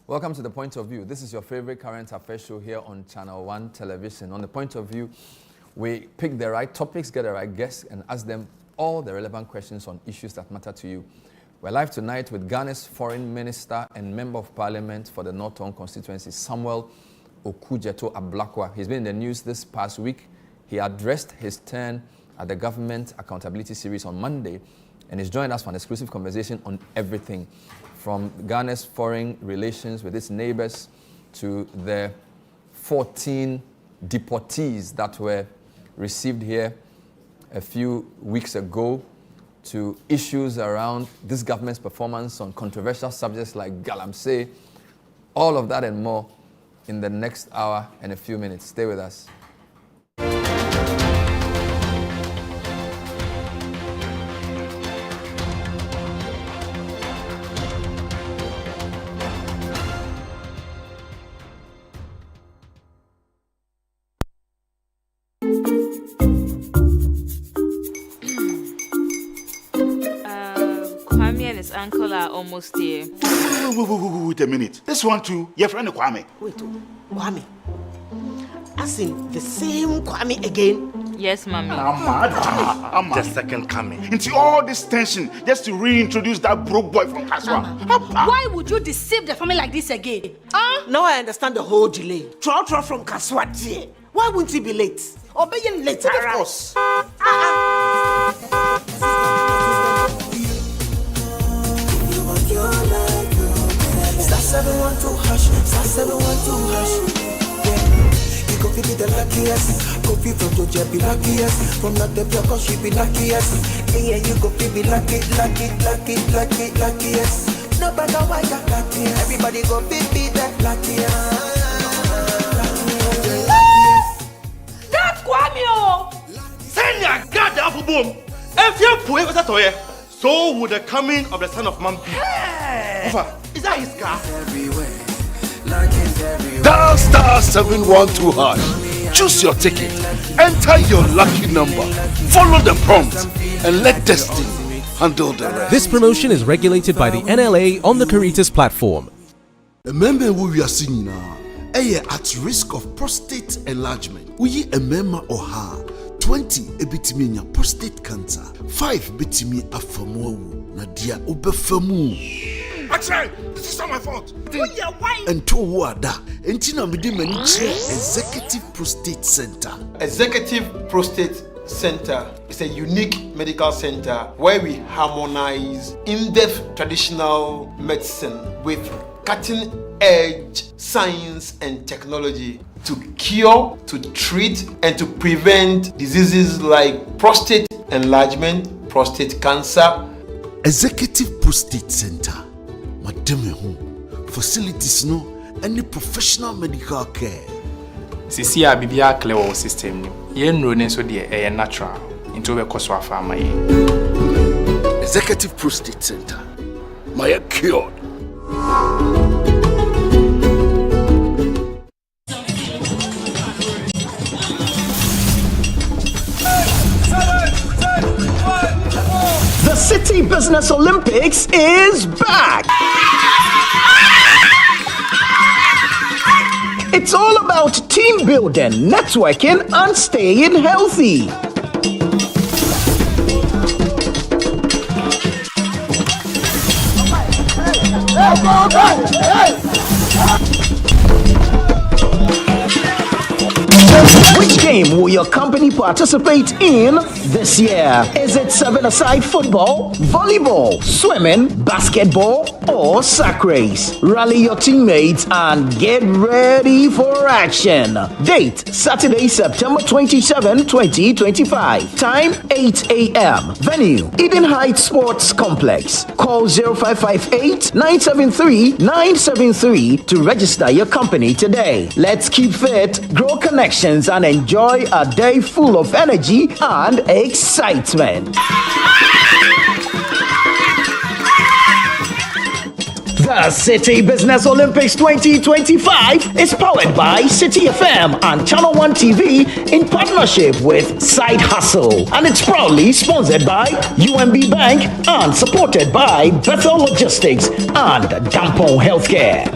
Welcome to The Point of View. This is your favorite current affairs show here on ChannelOne television. On The Point of View, we pick the right topics, get the right guests, and ask them all the relevant questions on issues that matter to you. We're live tonight with Ghana's Foreign Minister and Member of Parliament for the Northern constituency, Samuel Okudzeto Ablakwa. He's been in the news this past week. He addressed his turn at the Government Accountability Series on Monday, and he's joined us for an exclusive conversation on everything from Ghana's foreign relations with its neighbors to the 14 deportees that were received here a few weeks ago, to issues around this government's performance on controversial subjects like Galamsey. All of that and more in the next hour and a few minutes. Stay with us. Uncle are almost here. Wait a minute. This one too, your friend Kwame. Wait, Kwame? As in the same Kwame again? Yes, Mommy. I'm the second coming. Into all this tension just to reintroduce that broke boy from Kaswa. Why would you deceive the family like this again? Now I understand the whole delay. Troll from Kaswa dear. Why wouldn't he be late? Or be late? Of course. Star 712 hash, star 712 hash. Yeah, you go be the luckiest. Go be from Georgia, be luckiest. From not the block, she be luckiest. Yeah, you go be luckiest. No matter what you're luckiest. Everybody go be the luckiest. That's Kwame! Send your God the apple boom. If you're poor, what's that? So would the coming of the Son of Man be. Hey. Is that his car? Dial star 712 hash. Choose your ticket. Enter your lucky number. Follow the prompt and let destiny handle the rest. This promotion is regulated by the NLA on the Caritas platform. Remember who we are seeing now. At risk of prostate enlargement. We a member or her. 20 ebitiminya prostate cancer. 5 bitimi afamu nadia obefamu. Actually, this is not my fault. And to wada, entina midi menichia Executive Prostate Center. Executive Prostate Center is a unique medical center where we harmonize in-depth traditional medicine with cutting-edge science and technology to cure, to treat, and to prevent diseases like prostate enlargement, prostate cancer. Executive Prostate Center. Facilities no any professional medical care. Sisi a bibia clear system ni. Ye nro ne so de natural into be koso afama ye. Executive Prostate Center. My cured. The City Business Olympics is back! It's all about team building, networking, and staying healthy. Which game will your company participate in this year? Is it 7-a-side football, volleyball, swimming, basketball, or sack race? Rally your teammates and get ready for action. Date, Saturday, September 27, 2025. Time, 8 a.m. Venue, Eden Heights Sports Complex. Call 0558-973-973 to register your company today. Let's keep fit, grow connections, and enjoy a day full of energy and excitement. The City Business Olympics 2025 is powered by City FM and ChannelOne TV in partnership with Side Hustle, and it's proudly sponsored by UMB Bank and supported by Bethel Logistics and Dampon Healthcare.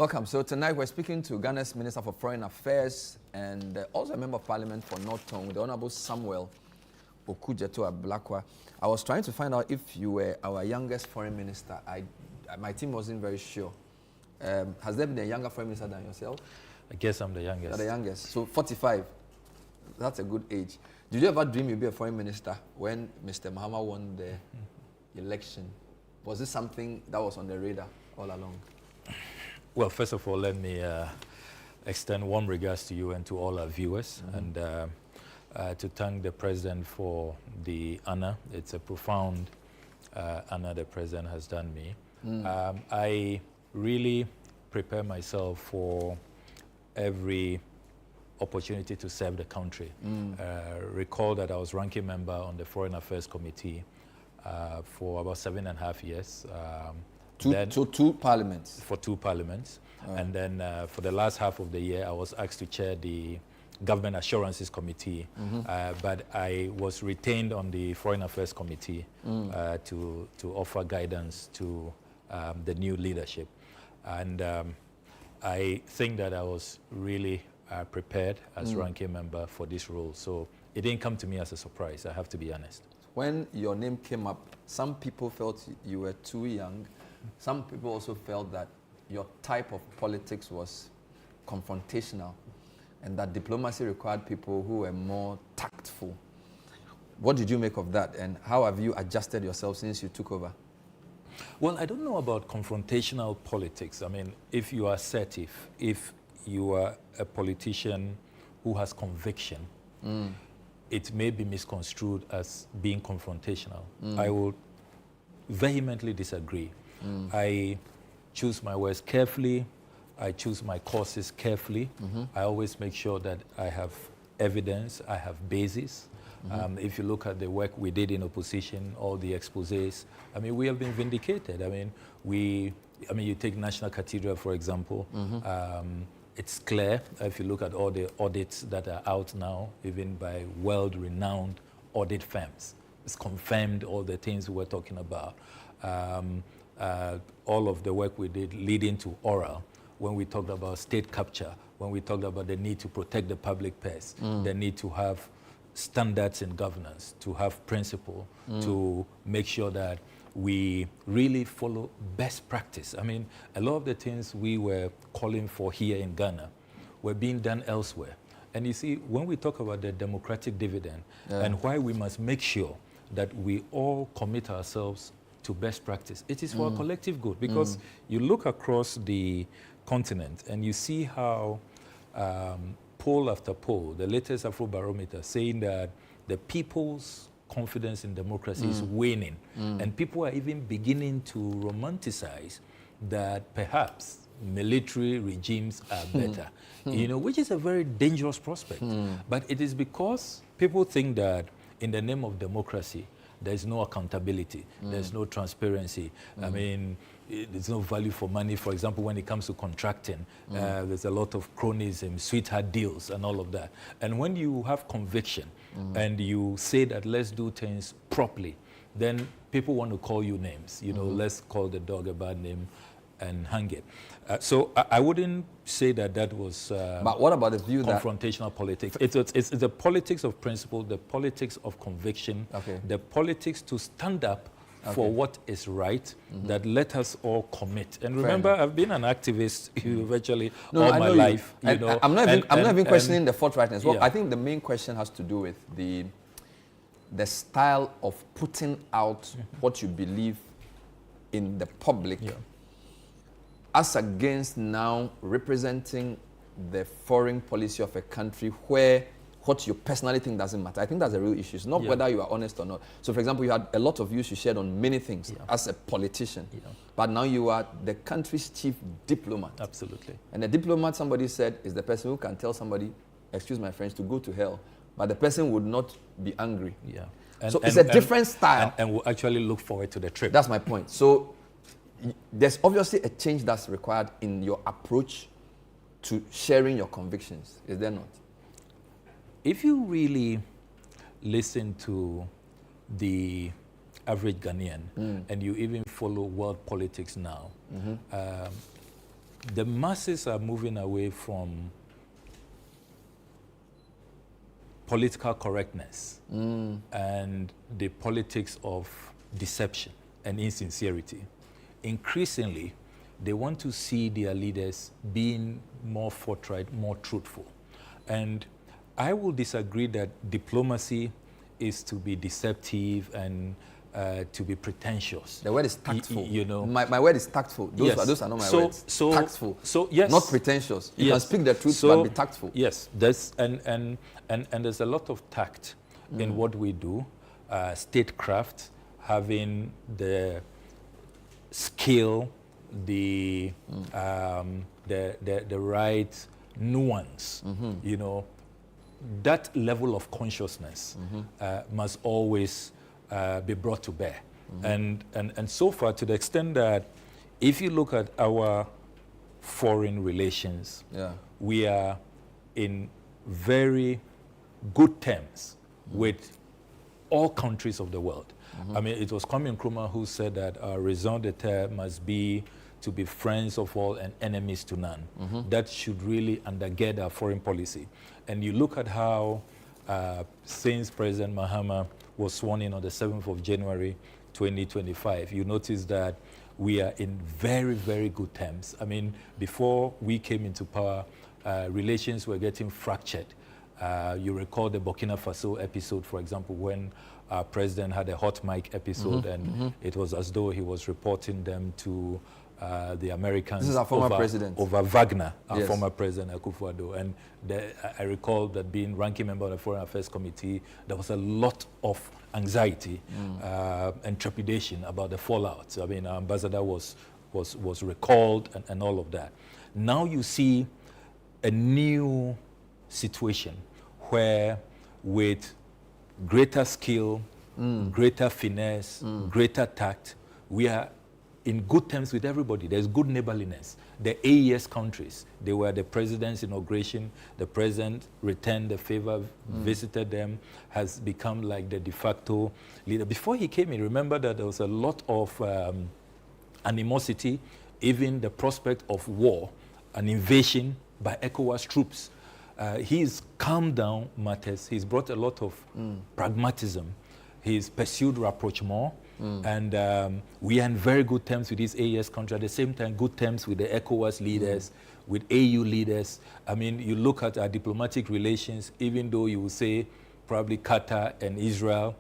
Welcome. So tonight we're speaking to Ghana's Minister for Foreign Affairs and also a Member of Parliament for North Tongue, the Honorable Samuel Okudzeto Ablakwa. I was trying to find out if you were our youngest foreign minister. My team wasn't very sure. Has there been a younger foreign minister than yourself? I guess I'm the youngest. You're the youngest. So 45. That's a good age. Did you ever dream you'd be a foreign minister when Mr. Mahama won the election? Was this something that was on the radar all along? Well, first of all, let me extend warm regards to you and to all our viewers, and to thank the President for the honor. It's a profound honor the President has done me. I really prepare myself for every opportunity to serve the country. Recall that I was ranking member on the Foreign Affairs Committee for about 7.5 years. Two parliaments? For 2 parliaments. And then for the last half of the year, I was asked to chair the Government Assurances Committee, but I was retained on the Foreign Affairs Committee to offer guidance to the new leadership. And I think that I was really prepared as ranking member for this role. So it didn't come to me as a surprise, I have to be honest. When your name came up, some people felt you were too young. Some people also felt that your type of politics was confrontational and that diplomacy required people who were more tactful. What did you make of that, and how have you adjusted yourself since you took over? Well, I don't know about confrontational politics. I mean, if you are assertive, if you are a politician who has conviction, it may be misconstrued as being confrontational. I will vehemently disagree. I choose my words carefully. I choose my courses carefully. I always make sure that I have evidence, I have basis. If you look at the work we did in opposition, all the exposés, I mean, we have been vindicated. I mean, you take National Cathedral, for example. It's clear, if you look at all the audits that are out now, even by world-renowned audit firms. It's confirmed all the things we were talking about. All of the work we did leading to oral, when we talked about state capture, when we talked about the need to protect the public purse, the need to have standards in governance, to have principle, to make sure that we really follow best practice. I mean, a lot of the things we were calling for here in Ghana were being done elsewhere. And you see, when we talk about the democratic dividend and why we must make sure that we all commit ourselves to best practice, it is for our collective good. Because you look across the continent and you see how poll after poll, the latest Afrobarometer, saying that the people's confidence in democracy is waning. And people are even beginning to romanticize that perhaps military regimes are better, you know, which is a very dangerous prospect. But it is because people think that in the name of democracy, there's no accountability, there's no transparency. I mean, there's no value for money. For example, when it comes to contracting, there's a lot of cronyism, sweetheart deals, and all of that. And when you have conviction and you say that let's do things properly, then people want to call you names. You know, let's call the dog a bad name and hang it. So I wouldn't say that that was but what about the view confrontational politics? It's the politics of principle, the politics of conviction, the politics to stand up for what is right, that let us all commit. And remember, I've been an activist virtually all my life. You know, I'm not even questioning the forthrightness. Well, I think the main question has to do with the style of putting out what you believe in the public, as against now representing the foreign policy of a country where what you personally think doesn't matter. I think that's a real issue. It's not whether you are honest or not. So, for example, you had a lot of views you shared on many things as a politician, but now you are the country's chief diplomat. Absolutely. And the diplomat, somebody said, is the person who can tell somebody, excuse my French, to go to hell, but the person would not be angry. So it's a different style. And we'll actually look forward to the trip. That's my point. So there's obviously a change that's required in your approach to sharing your convictions, is there not? If you really listen to the average Ghanaian and you even follow world politics now, the masses are moving away from political correctness and the politics of deception and insincerity. Increasingly, they want to see their leaders being more forthright, more truthful. And I will disagree that diplomacy is to be deceptive and to be pretentious. The word is tactful. You know, my word is tactful. Those are not my words. Tactful. So yes, not pretentious. You can speak the truth, but be tactful. Yes, there's and there's a lot of tact in what we do. Statecraft, having the skill, the right nuance, you know, that level of consciousness must always be brought to bear. And so far, to the extent that if you look at our foreign relations, we are in very good terms with all countries of the world. I mean, it was Kwame Nkrumah who said that our raison d'etre must be to be friends of all and enemies to none. That should really undergird our foreign policy. And you look at how since President Mahama was sworn in on the 7th of January 2025, you notice that we are in very, very good terms. I mean, before we came into power, relations were getting fractured. You recall the Burkina Faso episode, for example, when our president had a hot mic episode, and it was as though he was reporting them to the Americans. This is our former president. Over Wagner, our former president, Akufo-Addo. And I recall that being ranking member of the Foreign Affairs Committee, there was a lot of anxiety and trepidation about the fallout. I mean, our ambassador was recalled and all of that. Now you see a new situation where with greater skill, greater finesse, greater tact, we are in good terms with everybody. There's good neighborliness. The AES countries, they were the president's inauguration. The president returned the favor, visited them, has become like the de facto leader. Before he came in, remember that there was a lot of animosity, even the prospect of war, an invasion by ECOWAS troops. He's calmed down matters. He's brought a lot of pragmatism. He's pursued rapprochement. And we are in very good terms with these AES countries. At the same time, good terms with the ECOWAS leaders, with AU leaders. I mean, you look at our diplomatic relations, even though you would say probably Qatar and Israel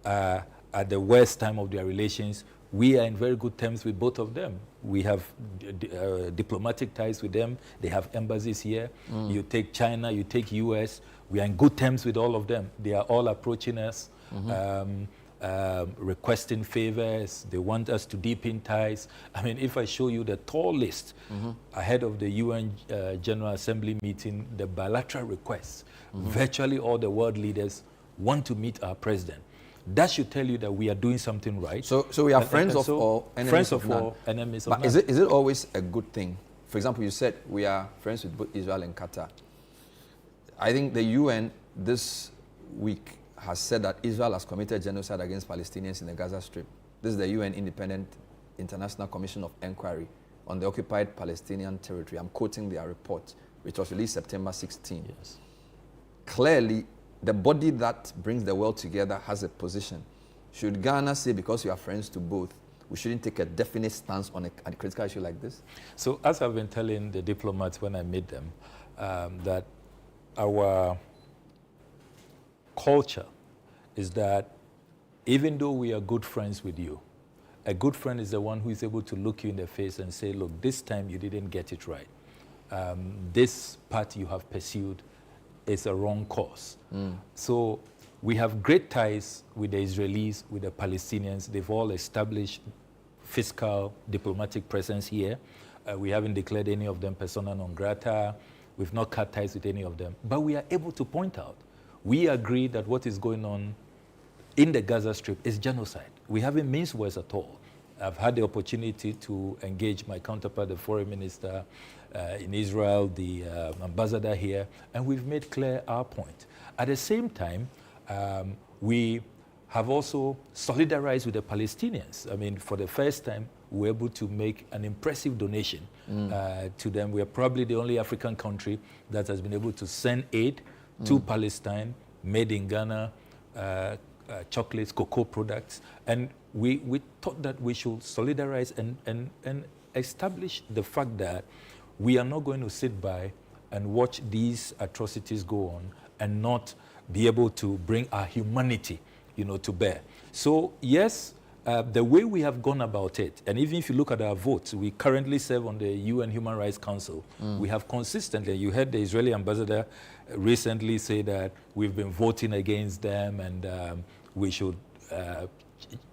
at the worst time of their relations, we are in very good terms with both of them. We have diplomatic ties with them. They have embassies here. You take China, you take US. We are in good terms with all of them. They are all approaching us, requesting favors. They want us to deepen ties. I mean, if I show you the tall list ahead of the UN General Assembly meeting, the bilateral requests, virtually all the world leaders want to meet our president. That should tell you that we are doing something right. So we are friends of all, enemies of none. Enemies of but none. Is it always a good thing? For example, you said we are friends with both Israel and Qatar. I think the UN this week has said that Israel has committed genocide against Palestinians in the Gaza Strip. This is the UN Independent International Commission of Inquiry on the occupied Palestinian territory. I'm quoting their report, which was released September 16. Yes. Clearly, the body that brings the world together has a position. Should Ghana say, because we are friends to both, we shouldn't take a definite stance on a critical issue like this? So as I've been telling the diplomats when I meet them, that our culture is that even though we are good friends with you, a good friend is the one who is able to look you in the face and say, look, this time you didn't get it right. This path you have pursued is a wrong course. So we have great ties with the Israelis, with the Palestinians. They've all established fiscal diplomatic presence here. We haven't declared any of them persona non grata. We've not cut ties with any of them. But we are able to point out, we agree that what is going on in the Gaza Strip is genocide. We haven't minced words at all. I've had the opportunity to engage my counterpart, the foreign minister in Israel, the ambassador here, and we've made clear our point. At the same time, we have also solidarized with the Palestinians. I mean, for the first time, we were able to make an impressive donation to them. We are probably the only African country that has been able to send aid to Palestine, made in Ghana, chocolates, cocoa products. And we thought that we should solidarize and establish the fact that we are not going to sit by and watch these atrocities go on and not be able to bring our humanity, to bear. So yes, the way we have gone about it, and even if you look at our votes, we currently serve on the UN Human Rights Council. We have consistently, you heard the Israeli ambassador recently say that we've been voting against them and we should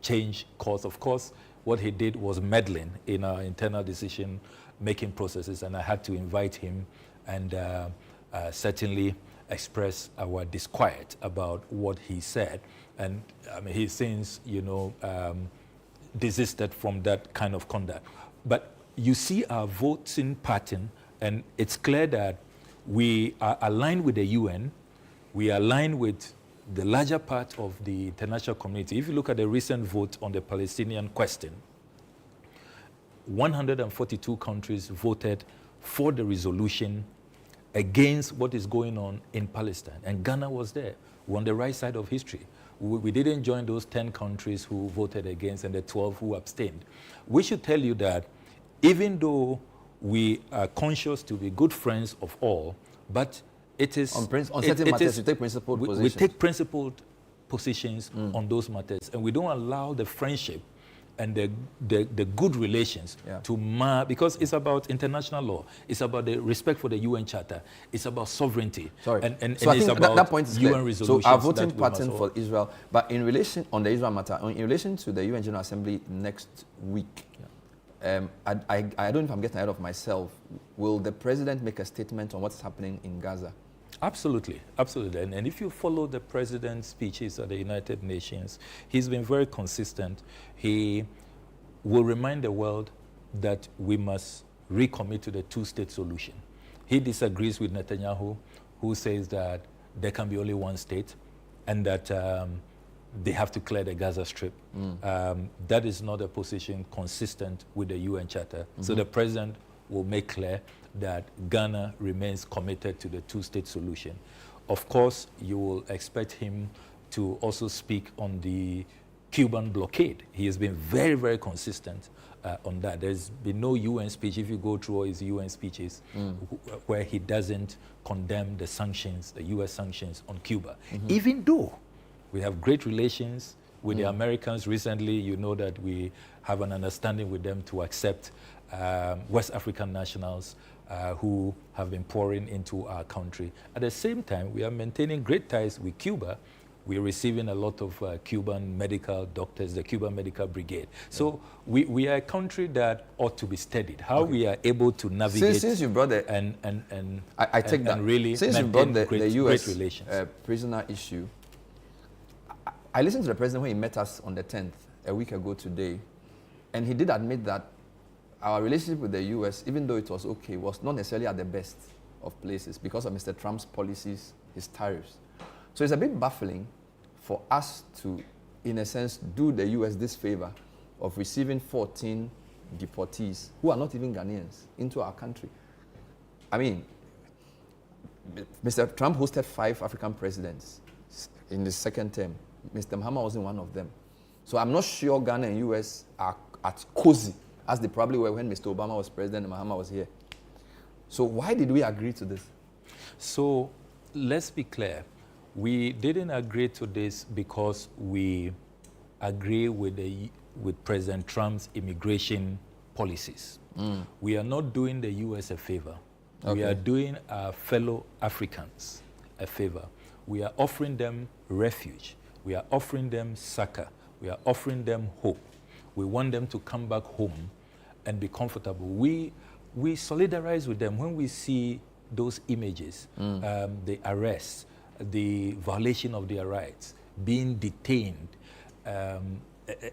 change course. Of course, what he did was meddling in our internal decision-making processes, and I had to invite him and certainly express our disquiet about what he said. And he's since, desisted from that kind of conduct. But you see our voting pattern, and it's clear that we are aligned with the UN, we are aligned with the larger part of the international community. If you look at the recent vote on the Palestinian question, 142 countries voted for the resolution against what is going on in Palestine. And Ghana was there. We're on the right side of history. We didn't join those 10 countries who voted against and the 12 who abstained. We should tell you that even though we are conscious to be good friends of all, but it is... On certain matters, you take principled positions. We take principled positions on those matters, and we don't allow the friendship and the good relations to mar, because it's about international law, it's about the respect for the UN Charter, it's about sovereignty, and so I it's think about that point is UN clear. resolutions. So our voting pattern for Israel, but in relation, on the Israel matter, in relation to the UN General Assembly next week, I don't know if I'm getting ahead of myself, will the president make a statement on what's happening in Gaza? Absolutely, absolutely. And if you follow the president's speeches at the United Nations, he's been very consistent. He will remind the world that we must recommit to the two-state solution. He disagrees with Netanyahu, who says that there can be only one state and that they have to clear the Gaza Strip. That is not a position consistent with the UN Charter. So the president will make clear that Ghana remains committed to the two-state solution. Of course, you will expect him to also speak on the Cuban blockade. He has been very, very consistent on that. There's been no UN speech, if you go through all his UN speeches, where he doesn't condemn the sanctions, the US sanctions on Cuba. Even though we have great relations with the Americans recently, you know that we have an understanding with them to accept West African nationals who have been pouring into our country. At the same time, we are maintaining great ties with Cuba. We're receiving a lot of Cuban medical doctors, the Cuban Medical Brigade. So we are a country that ought to be studied. How we are able to navigate since you brought the, I take that. And really since you brought the US great relations. Prisoner issue, I listened to the president when he met us on the 10th, a week ago today, and he did admit that our relationship with the US, even though it was okay, was not necessarily at the best of places because of Mr. Trump's policies, his tariffs. So it's a bit baffling for us to, in a sense, do the US this favor of receiving 14 deportees who are not even Ghanaians into our country. I mean, Mr. Trump hosted 5 African presidents in the second term. Mr. Mahama wasn't one of them. So I'm not sure Ghana and US are as cozy as they probably were when Mr. Obama was president and Mahama was here. So why did we agree to this? So let's be clear. We didn't agree to this because we agree with President Trump's immigration policies. We are not doing the US a favor. We are doing our fellow Africans a favor. We are offering them refuge. We are offering them succor. We are offering them hope. We want them to come back home and be comfortable. We solidarize with them when we see those images, the arrests, the violation of their rights, being detained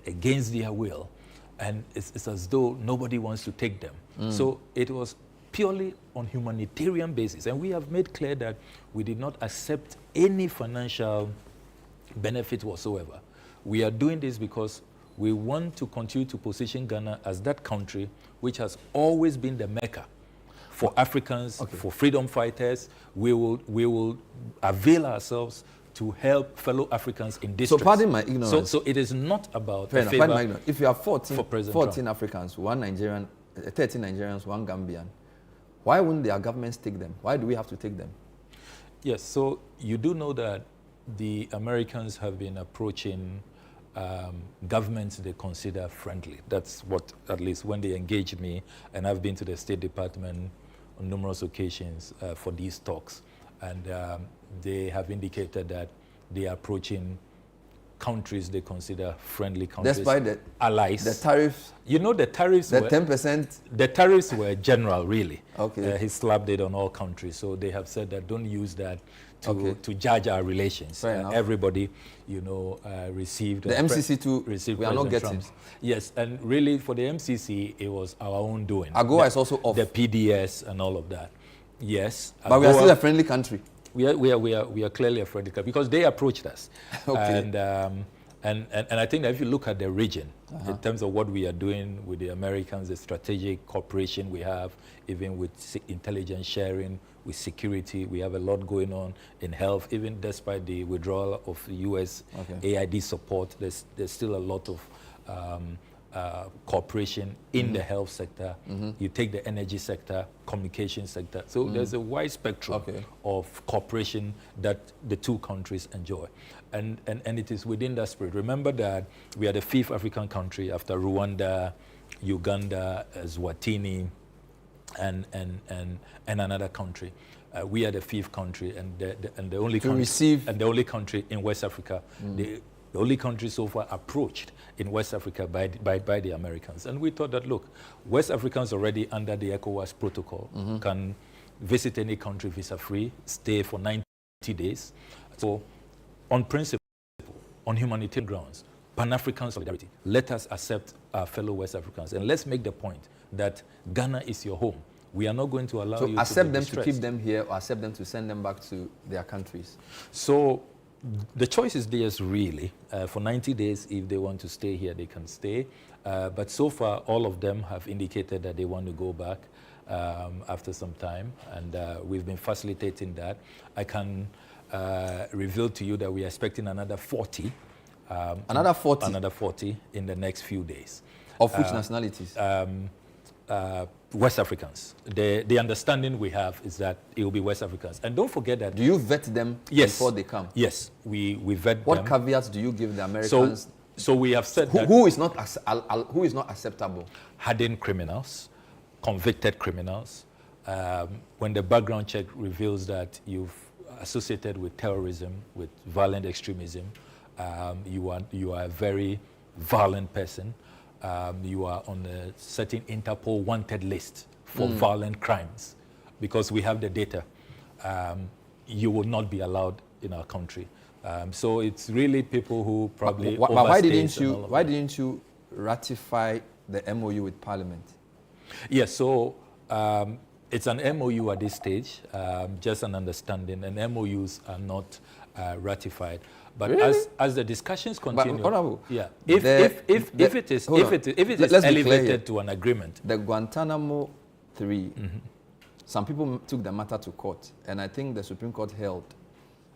against their will, and it's as though nobody wants to take them. So it was purely on humanitarian basis, and we have made clear that we did not accept any financial benefit whatsoever. We are doing this because We want to continue to position Ghana as that country which has always been the Mecca for Africans, for freedom fighters. We will avail ourselves to help fellow Africans in distress. So pardon my ignorance. So it is not about Fair enough. Pardon my ignorance. If you have 14 Trump. Africans, 1 Nigerian, 13 Nigerians, 1 Gambian, why wouldn't their governments take them? Why do we have to take them? Yes, so you do know that the Americans have been approaching governments they consider friendly. That's what, at least when they engage me, and I've been to the State Department on numerous occasions for these talks, and they have indicated that they are approaching countries they consider friendly countries. Despite the allies. The tariffs. You know, the tariffs the were 10%. The tariffs were general, really. Okay. He slapped it on all countries. So they have said that don't use that to judge our relations. Everybody, you know, received the MCC too. Received we are not getting. Trump's. Yes, and really for the MCC, it was our own doing. AGOA is also off. The PDS and all of that. Yes. But AGOA, we are still a friendly country. We are clearly a friendly country because they approached us. And I think that if you look at the region, in terms of what we are doing with the Americans, the strategic cooperation we have, even with intelligence sharing, with security, we have a lot going on in health. Even despite the withdrawal of U.S. AID support, there's still a lot of cooperation in the health sector. You take the energy sector, communication sector. So there's a wide spectrum of cooperation that the two countries enjoy. And it is within that spirit. Remember that we are the 5th African country after Rwanda, Uganda, Eswatini, and another country. We are the 5th country and the only country country in West Africa. The only country so far approached in West Africa by the Americans. And we thought that, look, West Africans already under the ECOWAS protocol can visit any country visa-free, stay for 90 days. So on principle, on humanitarian grounds, Pan-African solidarity, let us accept our fellow West Africans. And let's make the point that Ghana is your home. We are not going to allow you to accept be them distressed. to keep them here or accept them to send them back to their countries. So the choice is theirs, really. For 90 days, if they want to stay here, they can stay. But so far, all of them have indicated that they want to go back after some time. And we've been facilitating that. I can reveal to you that we are expecting another 40. Another 40? Another 40 in the next few days. Of which nationalities? West Africans. The understanding we have is that it will be West Africans. And don't forget that... Do you vet them before they come? Yes, we vet them. What caveats do you give the Americans? So we have said that... Who is not acceptable? Hardened criminals, convicted criminals. When the background check reveals that you've associated with terrorism, with violent extremism, you are a very violent person. You are on a certain Interpol wanted list for violent crimes, because we have the data. You will not be allowed in our country. So it's really people who probably why didn't you ratify the MOU with Parliament? Yes, so it's an MOU at this stage, just an understanding, and MOUs are not ratified. But really? as the discussions continue, if it is elevated to an agreement. The Guantanamo 3, some people took the matter to court, and I think the Supreme Court held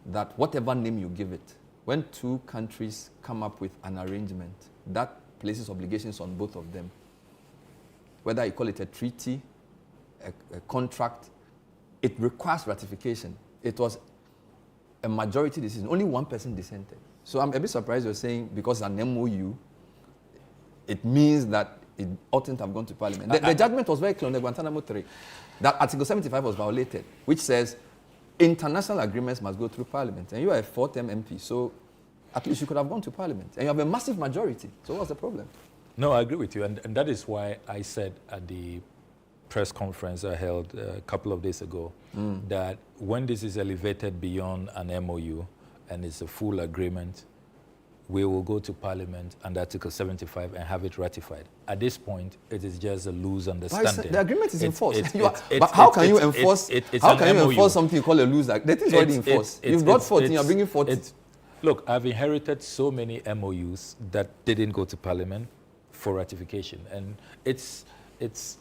that whatever name you give it, when two countries come up with an arrangement, that places obligations on both of them. Whether you call it a treaty, a contract, it requires ratification. It was a majority decision. Only one person dissented. So I'm a bit surprised you're saying because it's an MOU, it means that it oughtn't have gone to Parliament. The judgment was very clear on the Guantanamo 3, that Article 75 was violated, which says international agreements must go through Parliament. And you are a 4th-term MP, so at least you could have gone to Parliament. And you have a massive majority. So what's the problem? No, I agree with you. And that is why I said at the press conference I held a couple of days ago that when this is elevated beyond an MOU and it's a full agreement, we will go to Parliament under Article 75 and have it ratified. At this point, it is just a loose understanding. The agreement is enforced. But how can you enforce? How can you enforce something called a loose agreement? The thing is already enforced. You've brought 14. You're bringing 40. Look, I've inherited so many MOUs that didn't go to Parliament for ratification, and it's.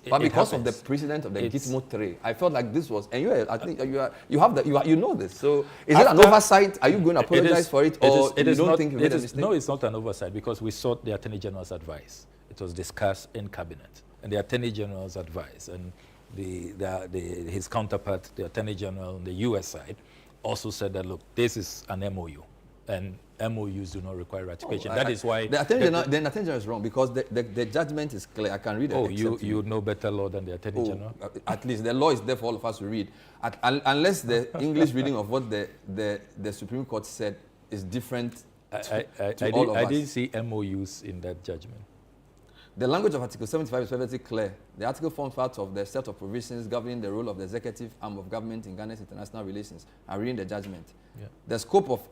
But because of the precedent of the Gitmo 3, I felt like this was, and I think you know this. So is it an oversight? Are you going to apologize for it, or you don't think you made a mistake? No, it's not an oversight because we sought the Attorney General's advice. It was discussed in cabinet, and the Attorney General's advice and his counterpart, the Attorney General on the U.S. side, also said that look, this is an MOU, and MOUs do not require ratification. That is why the Attorney General is wrong, because the judgment is clear. I can read it. Oh, you know better law than the Attorney General? At least the law is there for all of us to read. Unless the English reading of what the Supreme Court said is different to all of us. I didn't see MOUs in that judgment. The language of Article 75 is perfectly clear. The article forms part of the set of provisions governing the role of the executive arm of government in Ghana's international relations. I'm reading the judgment. Yeah. The scope of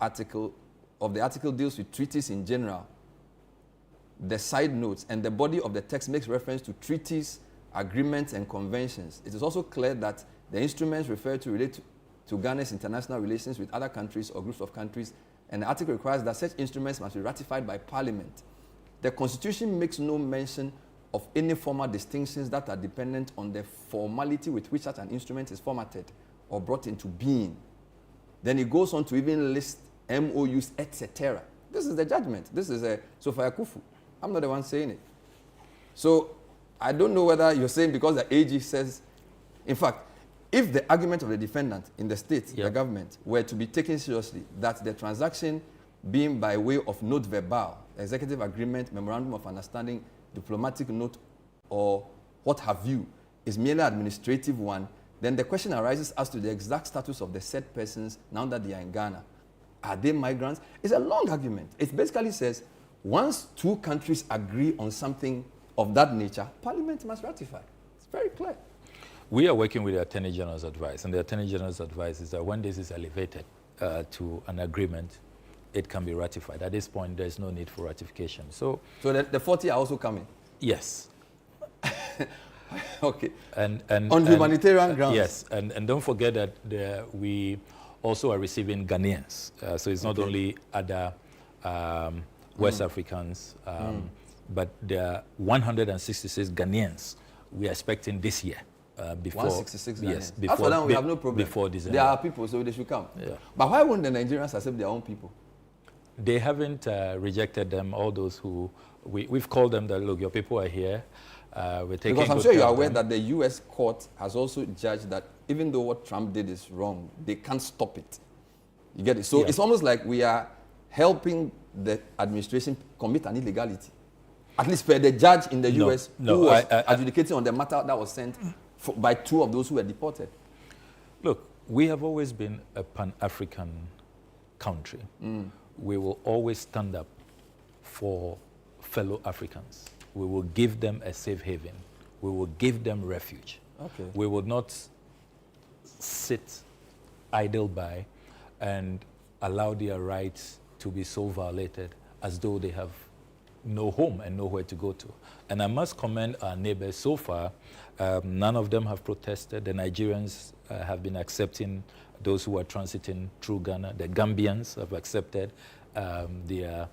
the article deals with treaties in general. The side notes and the body of the text makes reference to treaties, agreements, and conventions. It is also clear that the instruments referred to relate to Ghana's international relations with other countries or groups of countries, and the article requires that such instruments must be ratified by Parliament. The Constitution makes no mention of any formal distinctions that are dependent on the formality with which such an instrument is formatted or brought into being. Then it goes on to even list MOUs, etc. This is the judgment. This is a Sophia Kufu. I'm not the one saying it. So I don't know whether you're saying because the AG says, in fact, if the argument of the defendant in the state, the government, were to be taken seriously, that the transaction being by way of note verbal, executive agreement, memorandum of understanding, diplomatic note, or what have you, is merely an administrative one, then the question arises as to the exact status of the said persons now that they are in Ghana. Are they migrants? It's a long argument. It basically says, once two countries agree on something of that nature, Parliament must ratify. It's very clear. We are working with the Attorney General's advice, and the Attorney General's advice is that when this is elevated to an agreement, it can be ratified. At this point, there's no need for ratification. So the 40 are also coming? Yes. Okay. And on humanitarian grounds? Yes, and don't forget that we also are receiving Ghanaians. So it's not only other West Africans, but there are 166 Ghanaians we are expecting this year. Before 166 Ghanaians. Yes, before, after that, we have no problem. Before December. There are people, so they should come. Yeah. But why wouldn't the Nigerians accept their own people? They haven't rejected them, all those who... We've called them that, look, your people are here. We're taking because I'm sure you're aware that the U.S. court has also judged that even though what Trump did is wrong, they can't stop it. You get it? So it's almost like we are helping the administration commit an illegality. At least per the judge in the U.S. who was adjudicating on the matter that was sent by two of those who were deported. Look, we have always been a Pan-African country. We will always stand up for fellow Africans. We will give them a safe haven. We will give them refuge. Okay. We will not sit idle by and allow their rights to be so violated as though they have no home and nowhere to go to. And I must commend our neighbors so far. None of them have protested. The Nigerians have been accepting those who are transiting through Ghana. The Gambians have accepted their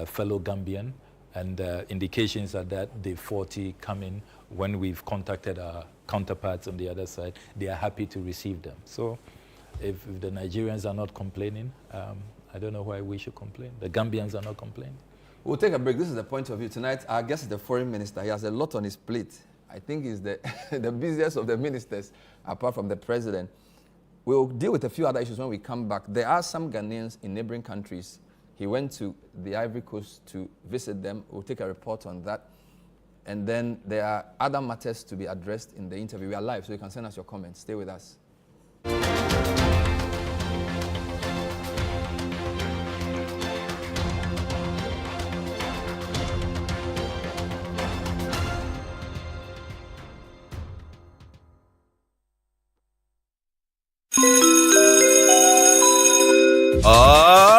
fellow Gambian. And indications are that the 40 coming, when we've contacted our counterparts on the other side, they are happy to receive them. So if the Nigerians are not complaining, I don't know why we should complain. The Gambians are not complaining. We'll take a break. This is the point of view. Tonight, our guest is the foreign minister. He has a lot on his plate. I think he's the, the busiest of the ministers, apart from the president. We'll deal with a few other issues when we come back. There are some Ghanaians in neighboring countries. He went to the Ivory Coast to visit them. We'll take a report on that. And then there are other matters to be addressed in the interview. We are live, so you can send us your comments. Stay with us.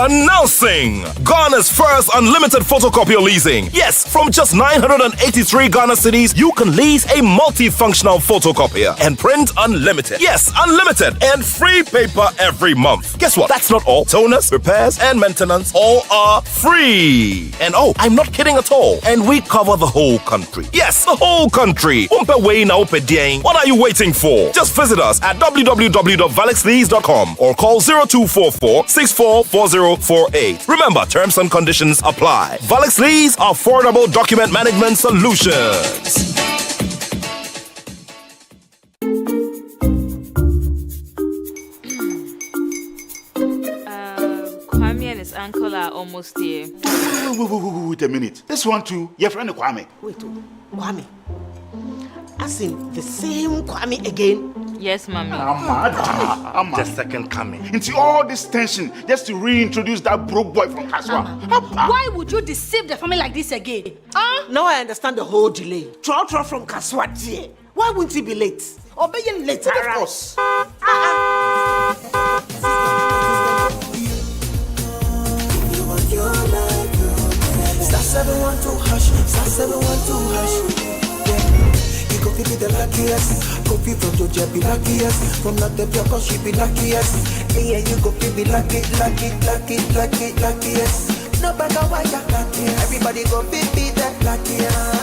Announcing Ghana's first unlimited photocopier leasing. Yes, from just 983 Ghana cedis, you can lease a multifunctional photocopier and print unlimited. Yes, unlimited and free paper every month. Guess what? That's not all. Toners, repairs, and maintenance all are free. And oh, I'm not kidding at all. And we cover the whole country. Yes, the whole country. What are you waiting for? Just visit us at www.valexlease.com or call 0244 644048. Remember, terms and conditions apply. Valex Lease, affordable document management solutions. Kwame and his uncle are almost here. Wait a minute. This one too, your friend Kwame. Wait, Kwame. As in the same Kwame again? Yes, Mommy. The second coming. Into all this tension just to reintroduce that broke boy from Kaswa. Why would you deceive the family like this again? Now I understand the whole delay. Troll from Kaswati. Why wouldn't he be late? Obey you later. Of course. Star 712 hash, star 712 hash. You go be the luckiest. Go be from Georgia, be luckiest. From not the block, she be luckiest. Yeah, you go be lucky, luckiest. No matter why you're luckiest. Everybody go be the luckiest.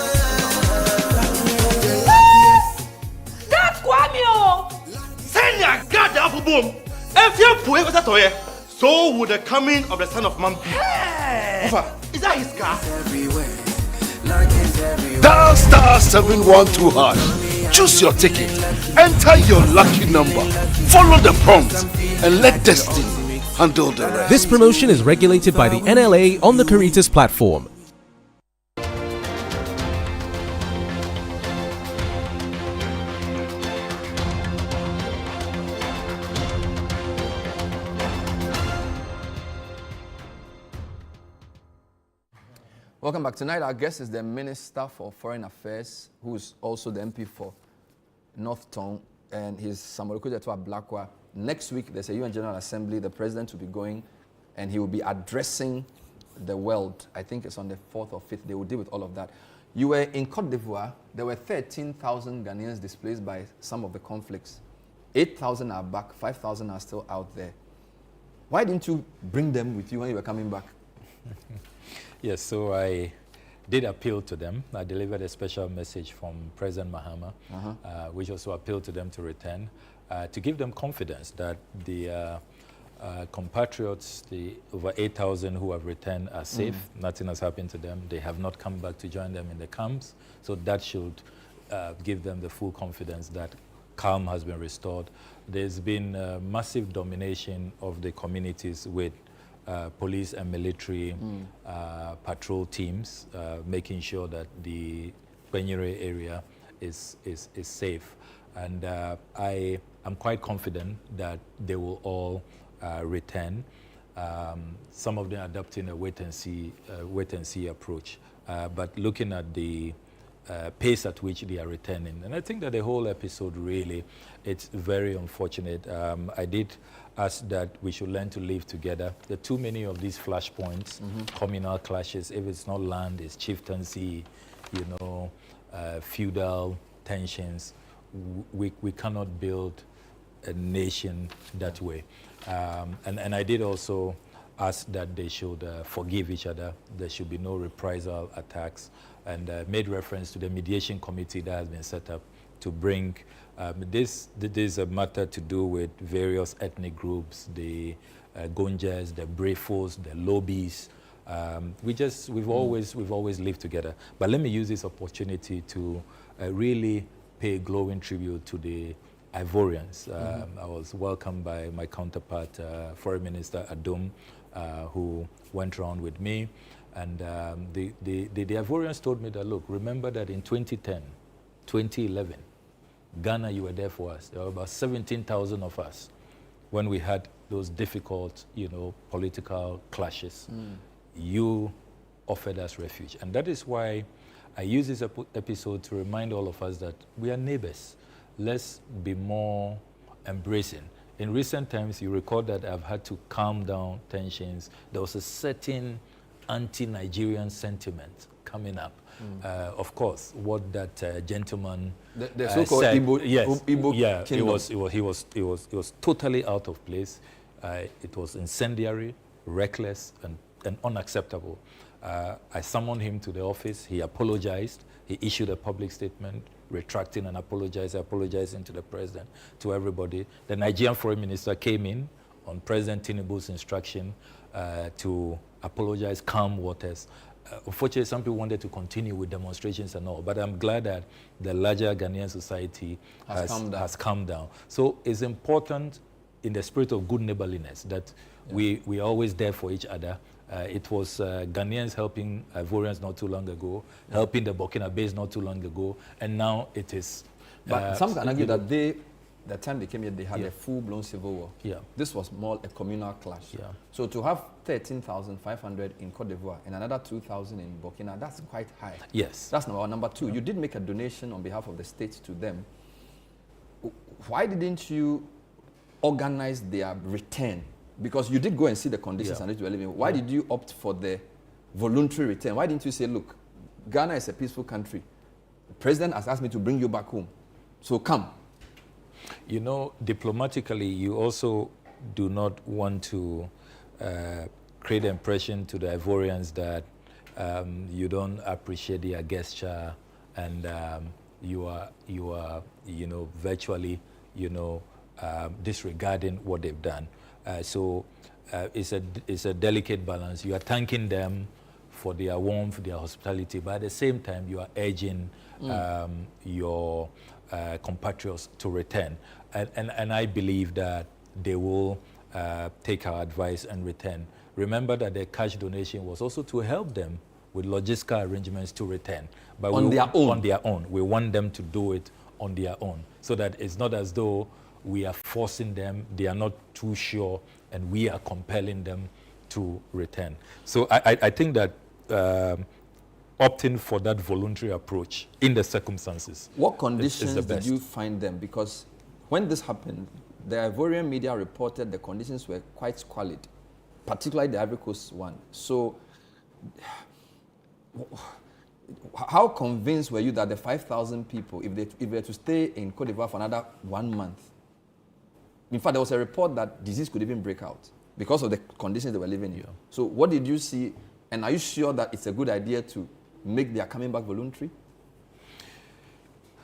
That's Kwame! Senya God the apple boom. If you put it toye, so would the coming of the son of man be. Is that his car? Dial star 712 hash. Choose your ticket. Enter your lucky number. Follow the prompt and let destiny handle the rest. This promotion is regulated by the NLA on the Caritas platform. Welcome back. Tonight, our guest is the Minister for Foreign Affairs, who's also the MP for North Tongue, and he's Okudzeto Ablakwa. Next week, there's a UN General Assembly. The President will be going, and he will be addressing the world. I think it's on the 4th or 5th. They will deal with all of that. You were in Côte d'Ivoire. There were 13,000 Ghanaians displaced by some of the conflicts. 8,000 are back. 5,000 are still out there. Why didn't you bring them with you when you were coming back? Yes, so I did appeal to them. I delivered a special message from President Mahama, which also appealed to them to return, to give them confidence that the compatriots, the over 8,000 who have returned are safe. Nothing has happened to them. They have not come back to join them in the camps. So that should give them the full confidence that calm has been restored. There's been massive domination of the communities with police and military patrol teams, making sure that the Benyere area is safe. And I am quite confident that they will all return. Some of them adopting a wait and see approach, but looking at the pace at which they are returning. And I think that the whole episode really, it's very unfortunate. I did ask that we should learn to live together. There are too many of these flashpoints, communal clashes. If it's not land, it's chieftaincy, feudal tensions. We cannot build a nation that way. And I did also ask that they should forgive each other. There should be no reprisal attacks, and made reference to the mediation committee that has been set up to bring this is a matter to do with various ethnic groups, the Gonjas, the Brefos, the Lobbies. We've always lived together. But let me use this opportunity to really pay glowing tribute to the Ivorians. I was welcomed by my counterpart, Foreign Minister Adom, who went around with me. And the Ivorians told me that, look, remember that in 2010, 2011, Ghana, you were there for us. There were about 17,000 of us when we had those difficult, political clashes. You offered us refuge. And that is why I use this episode to remind all of us that we are neighbors. Let's be more embracing. in recent times, you recall that I've had to calm down tensions. There was a certain anti-Nigerian sentiment coming up. Of course, what that gentleman the so-called said, Igbo, yes, Igbo yeah, kingdom. it was totally out of place. It was incendiary, reckless, and unacceptable. I summoned him to the office. He apologized. He issued a public statement retracting and apologizing to the president, to everybody. The Nigerian foreign minister came in on President Tinubu's instruction to apologize, calm waters. Unfortunately, some people wanted to continue with demonstrations and all, but I'm glad that the larger Ghanaian society has calmed down. So it's important in the spirit of good neighborliness that we are always there for each other. It was Ghanaians helping Ivorians not too long ago, helping the Burkinabés not too long ago, and now it is... But some can argue that the time they came here, they had a full-blown civil war. Yeah. This was more a communal clash. Yeah. So to have 13,500 in Cote d'Ivoire and another 2,000 in Burkina, that's quite high. Yes. That's number one. Number two, you did make a donation on behalf of the state to them. Why didn't you organize their return? Because you did go and see the conditions under which you were living. Why did you opt for the voluntary return? Why didn't you say, look, Ghana is a peaceful country. The president has asked me to bring you back home. So come. You know, diplomatically, you also do not want to create the impression to the Ivorians that you don't appreciate their gesture and you are, you know, virtually, you know, disregarding what they've done. So it's a delicate balance. You are thanking them for their warmth, their hospitality, but at the same time, you are urging your compatriots to return. And I believe that they will take our advice and return. Remember that the cash donation was also to help them with logistical arrangements to return. But on their own? On their own. We want them to do it on their own, so that it's not as though we are forcing them, they are not too sure, and we are compelling them to return. So I think that opting for that voluntary approach in the circumstances. What conditions did you find them? Because when this happened, the Ivorian media reported the conditions were quite squalid, particularly the Ivory Coast one. So how convinced were you that the 5,000 people, if they were to stay in Cote d'Ivoire for another 1 month, in fact, there was a report that disease could even break out because of the conditions they were living in. So what did you see, and are you sure that it's a good idea to make their coming back voluntary?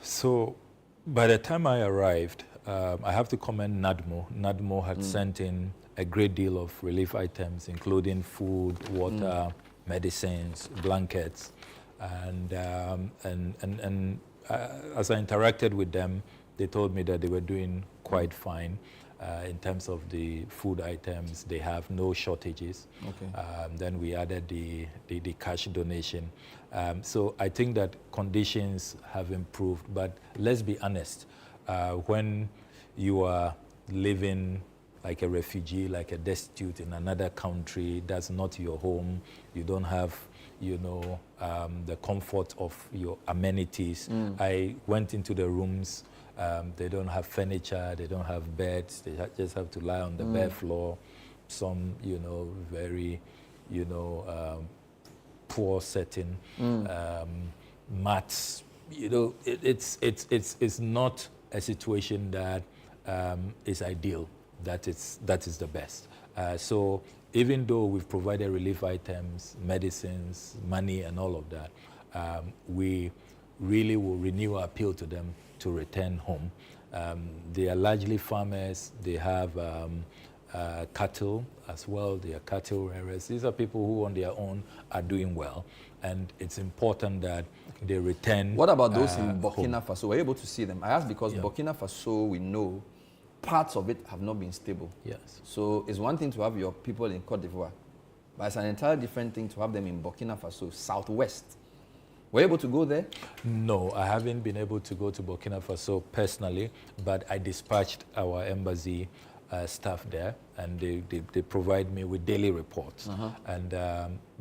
So by the time I arrived, I have to commend NADMO. NADMO had sent in a great deal of relief items, including food, water, medicines, blankets, and as I interacted with them, they told me that they were doing quite fine in terms of the food items. They have no shortages. Okay. Then we added the cash donation. So I think that conditions have improved, but let's be honest, when you are living like a refugee, like a destitute in another country, that's not your home, you don't have, you know, the comfort of your amenities. I went into the rooms, they don't have furniture, they don't have beds, they just have to lie on the bare floor. Some, you know, very, you know, poor setting, mats. You know, it's not a situation that is ideal. That is the best. So even though we've provided relief items, medicines, money, and all of that, we really will renew our appeal to them to return home. They are largely farmers. They have cattle as well. They are cattle rearers. These are people who on their own are doing well. And it's important that they return. What about those in Burkina Faso? Were you able to see them? I asked because Burkina Faso, we know, parts of it have not been stable. Yes. So it's one thing to have your people in Cote d'Ivoire, but it's an entirely different thing to have them in Burkina Faso, southwest. Were you able to go there? No, I haven't been able to go to Burkina Faso personally, but I dispatched our embassy staff there, and they provide me with daily reports. And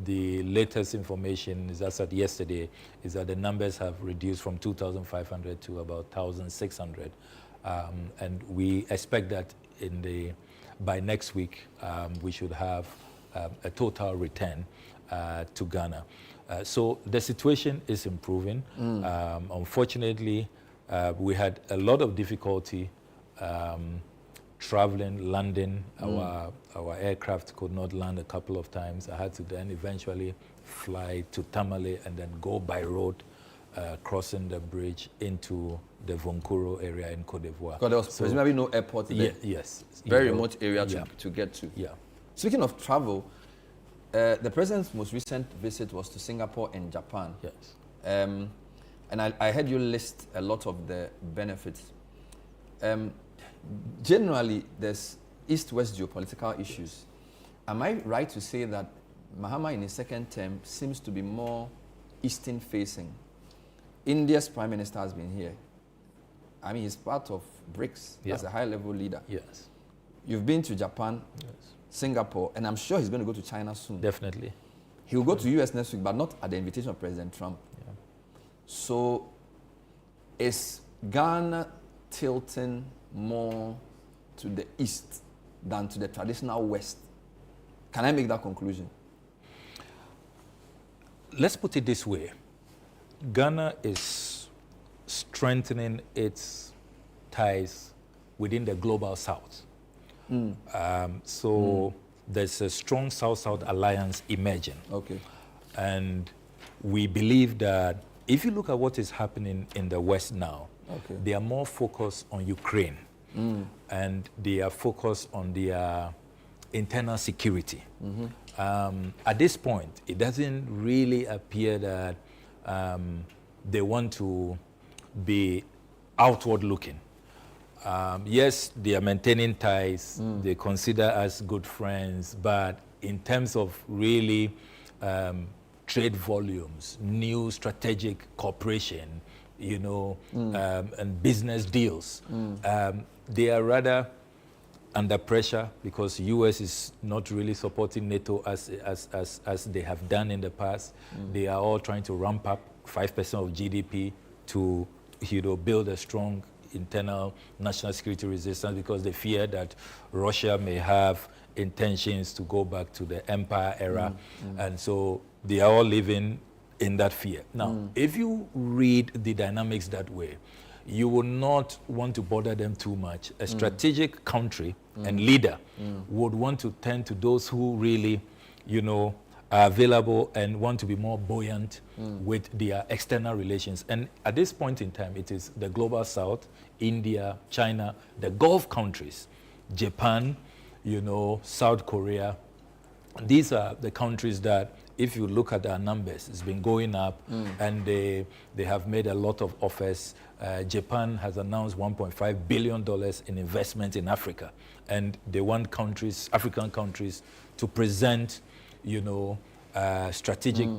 the latest information is, as of yesterday, is that the numbers have reduced from 2,500 to about 1,600. And we expect that by next week, we should have a total return to Ghana. So the situation is improving. Unfortunately, we had a lot of difficulty traveling, landing. Our aircraft could not land a couple of times. I had to then eventually fly to Tamale and then go by road, crossing the bridge into the Vonkoro area in Cote d'Ivoire. Because there was presumably no airport there. Yes. Very remote area to get to. Yeah. Speaking of travel, the president's most recent visit was to Singapore and Japan. Yes. And I heard you list a lot of the benefits. Generally, there's East-West geopolitical issues. Am I right to say that Mahama in his second term seems to be more Eastern-facing? India's prime minister has been here. I mean, he's part of BRICS as a high-level leader. Yes. You've been to Japan, Singapore, and I'm sure he's going to go to China soon. Definitely. He'll go to US next week, but not at the invitation of President Trump. Yeah. So is Ghana tilting more to the east than to the traditional west? Can I make that conclusion? Let's put it this way. Ghana is strengthening its ties within the global south. There's a strong South-South alliance emerging. Okay. And we believe that if you look at what is happening in the West now, they are more focused on Ukraine and they are focused on their internal security. At this point, it doesn't really appear that they want to be outward looking. Yes, they are maintaining ties, they consider us good friends, but in terms of really trade volumes, new strategic cooperation, and business deals, they are rather under pressure because US is not really supporting NATO as they have done in the past. They are all trying to ramp up 5% of GDP to build a strong internal national security resistance because they fear that Russia may have intentions to go back to the empire era. And so they are all living in that fear. Now, if you read the dynamics that way, you will not want to bother them too much. A strategic country and leader would want to tend to those who really, are available and want to be more buoyant with their external relations. And at this point in time, it is the global south, India, China, the Gulf countries, Japan, South Korea. These are the countries that, if you look at their numbers, it's been going up and they have made a lot of offers. Japan has announced $1.5 billion in investment in Africa. And they want African countries to present strategic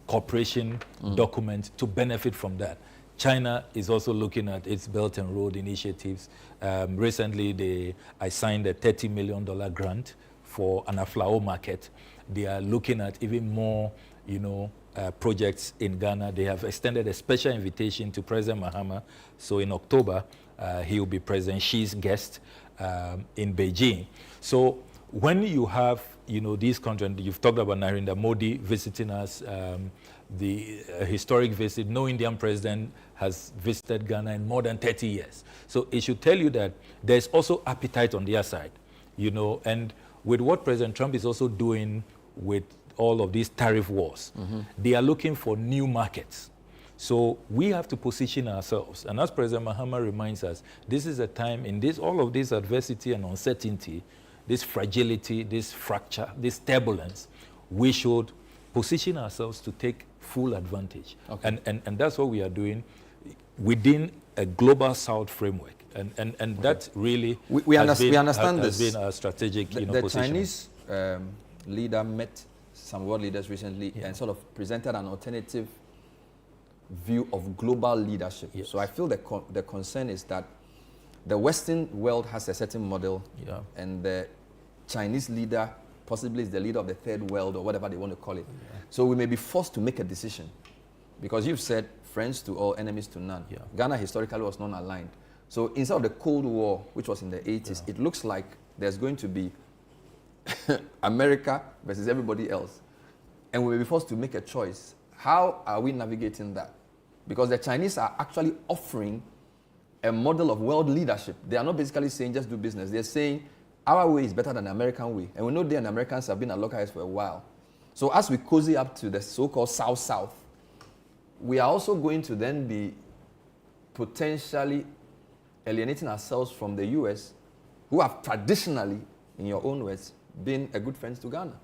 cooperation document to benefit from that. China is also looking at its Belt and Road initiatives. Recently, I signed a $30 million grant for an Aflao market. They are looking at even more, projects in Ghana. They have extended a special invitation to President Mahama. So in October, he will be President Xi's guest in Beijing. So when you have, these countries, you've talked about Narendra Modi visiting us, the historic visit. No Indian president has visited Ghana in more than 30 years. So it should tell you that there's also appetite on their side, and with what President Trump is also doing with all of these tariff wars, they are looking for new markets. So we have to position ourselves. And as President Mahama reminds us, this is a time in all of this adversity and uncertainty, this fragility, this fracture, this turbulence, we should position ourselves to take full advantage. And that's what we are doing within a global South framework. And that really we understand has been a strategic the position. Chinese leader met some world leaders recently and sort of presented an alternative view of global leadership. So I feel the concern is that the Western world has a certain model and the Chinese leader possibly is the leader of the third world or whatever they want to call it. So we may be forced to make a decision because you've said friends to all, enemies to none. Ghana historically was non-aligned. So instead of the Cold War, which was in the 80s, it looks like there's going to be America versus everybody else. And we'll be forced to make a choice. How are we navigating that? Because the Chinese are actually offering a model of world leadership. They are not basically saying just do business. They're saying our way is better than the American way. And we know they and Americans have been at localized for a while. So as we cozy up to the so-called South-South, we are also going to then be potentially alienating ourselves from the US, who have traditionally, in your own words, been a good friend to Ghana.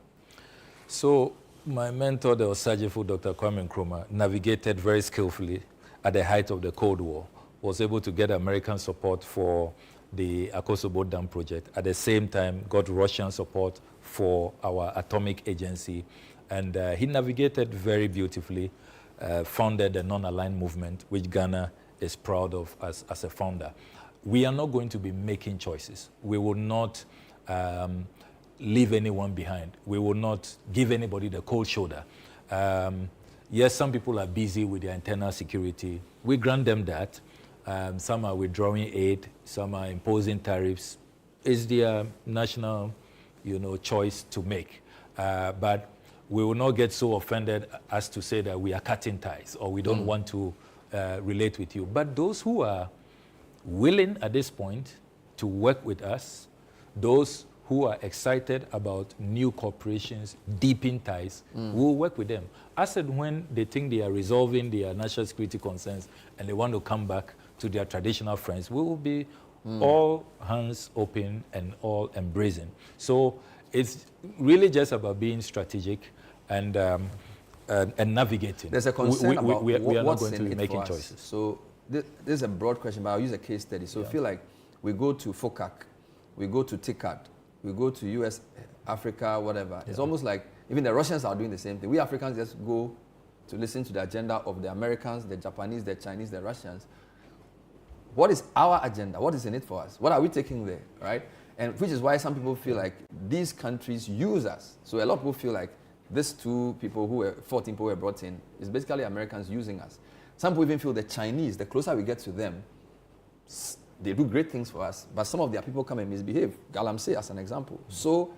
So my mentor, the Osagefo Dr. Kwame Nkrumah, navigated very skillfully at the height of the Cold War, was able to get American support for the Akosobo Dam project. At the same time, got Russian support for our atomic agency. And he navigated very beautifully, founded the non-aligned movement, which Ghana is proud of as a founder. We are not going to be making choices. We will not leave anyone behind. We will not give anybody the cold shoulder. Yes, some people are busy with their internal security. We grant them that. Some are withdrawing aid, some are imposing tariffs. It's their national, choice to make. But we will not get so offended as to say that we are cutting ties or we don't want to relate with you. But those who are willing at this point to work with us, those who are excited about new corporations, deepen ties, we'll work with them. As and when they think they are resolving their national security concerns and they want to come back to their traditional friends, we will be all hands open and all embracing. So it's really just about being strategic and navigating. There's a concern about we are not what's going to in be it making for us. choices. So this is a broad question, but I'll use a case study. So I feel like we go to FOCAC, we go to TICAD, we go to US, Africa, whatever. It's almost like even the Russians are doing the same thing. We Africans just go to listen to the agenda of the Americans, the Japanese, the Chinese, the Russians. What is our agenda? What is in it for us? What are we taking there, right? And which is why some people feel like these countries use us. So a lot of people feel like these 14 people who were brought in, is basically Americans using us. Some people even feel the Chinese, the closer we get to them, they do great things for us, but some of their people come and misbehave. Galamsey as an example. So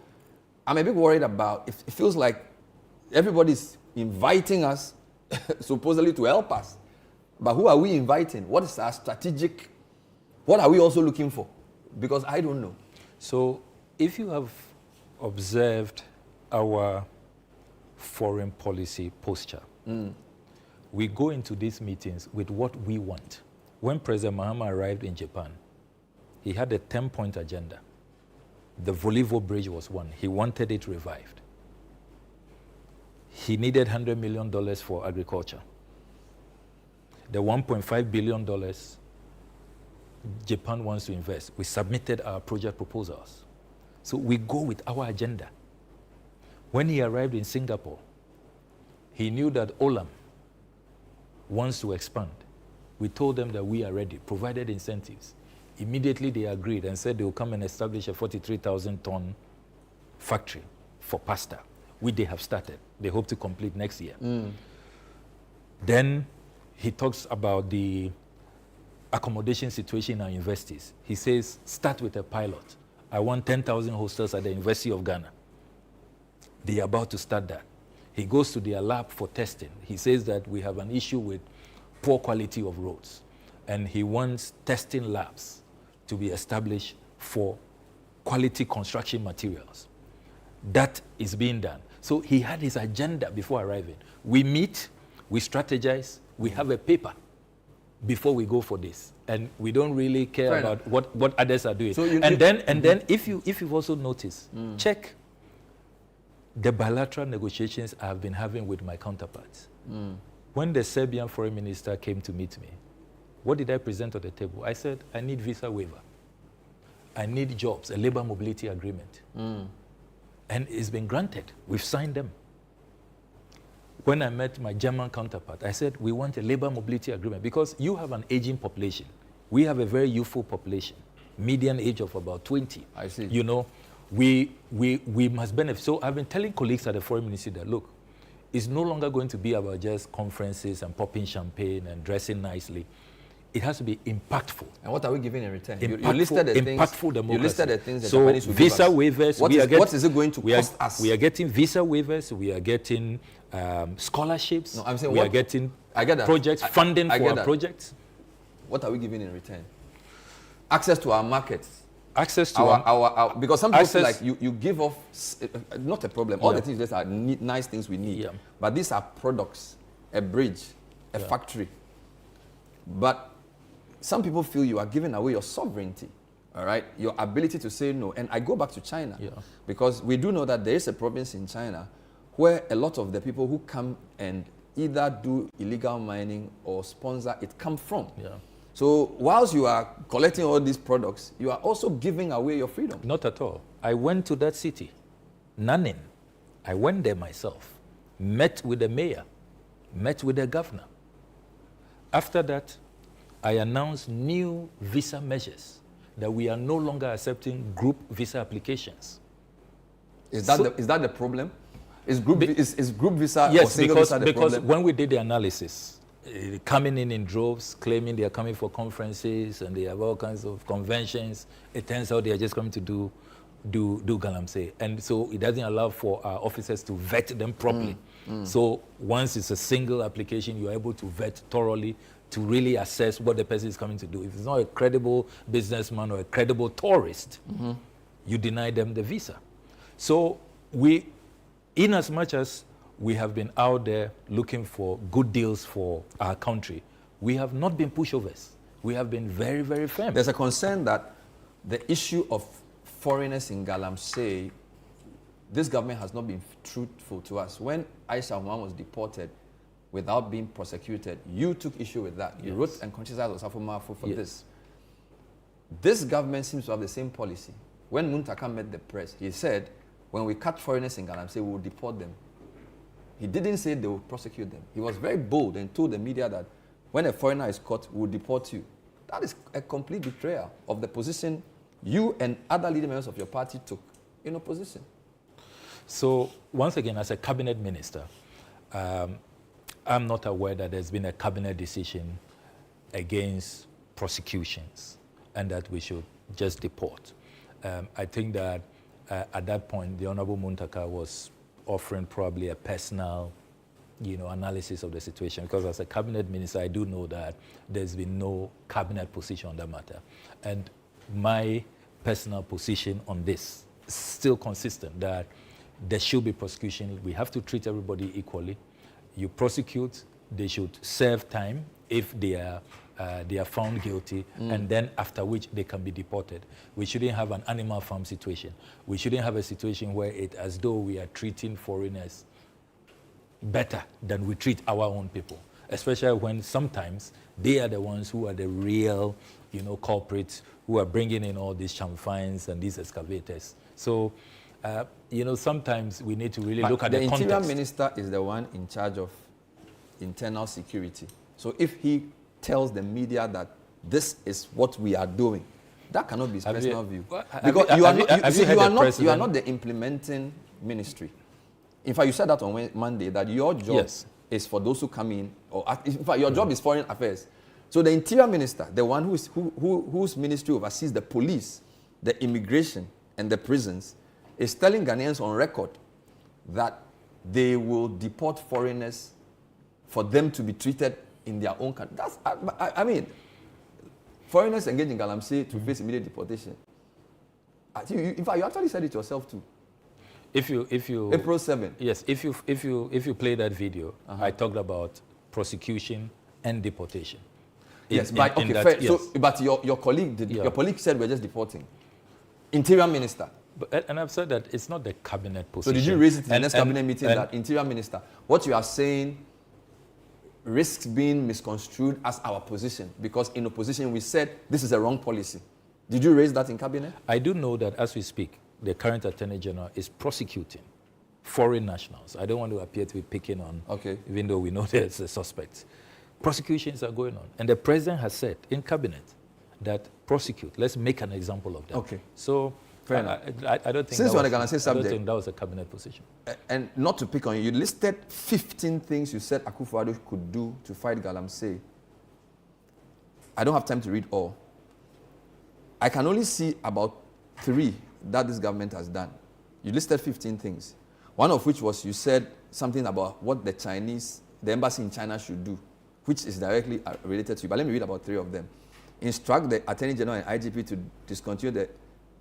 I'm a bit worried about, it feels like everybody's inviting us supposedly to help us. But who are we inviting? What is our strategic, what are we also looking for? Because I don't know. So if you have observed our foreign policy posture, we go into these meetings with what we want. When President Mahama arrived in Japan, he had a 10-point agenda. The Volivo Bridge was one. He wanted it revived. He needed $100 million for agriculture. The $1.5 billion Japan wants to invest, we submitted our project proposals. So we go with our agenda. When he arrived in Singapore, he knew that Olam wants to expand. We told them that we are ready, provided incentives. Immediately they agreed and said they will come and establish a 43,000-ton factory for pasta, which they have started. They hope to complete next year. Then he talks about the accommodation situation in our universities. He says, start with a pilot. I want 10,000 hostels at the University of Ghana. They are about to start that. He goes to their lab for testing. He says that we have an issue with poor quality of roads. And he wants testing labs to be established for quality construction materials. That is being done. So he had his agenda before arriving. We meet, we strategize, we have a paper before we go for this. And we don't really care about what others are doing. So then if you've also noticed, check the bilateral negotiations I've been having with my counterparts. When the Serbian foreign minister came to meet me, what did I present on the table? I said, I need visa waiver. I need jobs, a labor mobility agreement. And it's been granted. We've signed them. When I met my German counterpart, I said, we want a labor mobility agreement because you have an aging population. We have a very youthful population, median age of about 20. I see. You know, we must benefit. So I've been telling colleagues at the foreign ministry that, look, it's no longer going to be about just conferences and popping champagne and dressing nicely. it has to be impactful. And what are we giving in return? Impactful, you listed the things. Impactful democracy. You listed the things that so Japanese will visa give us. waivers. What is it going to cost us? We are getting visa waivers. We are getting scholarships. No, I'm saying we are getting projects, funding for our projects. What are we giving in return? Access to our markets. Access to our because some people feel like you give off, not a problem. All the things that are nice things we need. Yeah. But these are products, a bridge, a factory. But some people feel you are giving away your sovereignty, all right? Your ability to say no. And I go back to China because we do know that there is a province in China where a lot of the people who come and either do illegal mining or sponsor it come from. Yeah. So whilst you are collecting all these products, you are also giving away your freedom. Not at all. I went to that city, Nanning. I went there myself, met with the mayor, met with the governor. After that, I announced new visa measures that we are no longer accepting group visa applications. Is that the problem? Is group visa or single visa the because problem? When we did the analysis, coming in droves, claiming they are coming for conferences and they have all kinds of conventions, it turns out they are just coming to do Galamsey. And so it doesn't allow for our officers to vet them properly. So once it's a single application, you're able to vet thoroughly to really assess what the person is coming to do. If it's not a credible businessman or a credible tourist, you deny them the visa. So we, in as much as we have been out there looking for good deals for our country, we have not been pushovers. We have been very, very firm. There's a concern that the issue of foreigners in Galamsey, this government has not been truthful to us. When Aisha Oman was deported without being prosecuted, you took issue with that. You wrote and criticized Osafo Maafo for this. This government seems to have the same policy. When Muntaka met the press, he said, when we catch foreigners in Galamsey, we will deport them. He didn't say they will prosecute them. He was very bold and told the media that when a foreigner is caught, we will deport you. That is a complete betrayal of the position you and other leading members of your party took in opposition. So once again, as a cabinet minister, I'm not aware that there's been a cabinet decision against prosecutions and that we should just deport. I think that at that point, the Honorable Muntaka was offering probably a personal, analysis of the situation, because as a cabinet minister, I do know that there's been no cabinet position on that matter. And my personal position on this is still consistent, that there should be prosecution. We have to treat everybody equally. You prosecute, they should serve time if they are found guilty, and then after which they can be deported. We shouldn't have an animal farm situation. We shouldn't have a situation where it's as though we are treating foreigners better than we treat our own people, especially when sometimes they are the ones who are the real, culprits who are bringing in all these chamfines and these excavators. So, sometimes we need to really look at the context. The Interior Minister is the one in charge of internal security. So if he tells the media that this is what we are doing, that cannot be his personal view. Because you are not the implementing ministry. In fact, you said that on Monday, that your job is for those who come in, in fact, your job is foreign affairs. So the Interior Minister, the one whose ministry oversees the police, the immigration, and the prisons, is telling Ghanaians on record that they will deport foreigners for them to be treated in their own country. That's, I mean, foreigners engaged in Galamsey to face immediate deportation. In fact, you actually said it yourself too. If you April 7th. Yes, if you play that video, I talked about prosecution and deportation. Yes, but your colleague did. Your colleague said we're just deporting. Interior Minister. And I've said that it's not the cabinet position. So did you raise it in the next cabinet meeting that Interior Minister, what you are saying risks being misconstrued as our position, because in opposition we said this is a wrong policy. Did you raise that in cabinet? I do know that as we speak, the current Attorney General is prosecuting foreign nationals. I don't want to appear to be picking on, even though we know there's a suspect. Prosecutions are going on. And the President has said in cabinet that prosecute. Let's make an example of that. Okay. So fair enough. I don't think Since you are going to say subject, I don't think that was a cabinet position. And not to pick on you, you listed 15 things you said Akufo-Addo could do to fight Galamsey. I don't have time to read all. I can only see about 3 that this government has done. You listed 15 things. One of which was you said something about what the embassy in China should do, which is directly related to you. But let me read about 3 of them. Instruct the Attorney General and IGP to discontinue the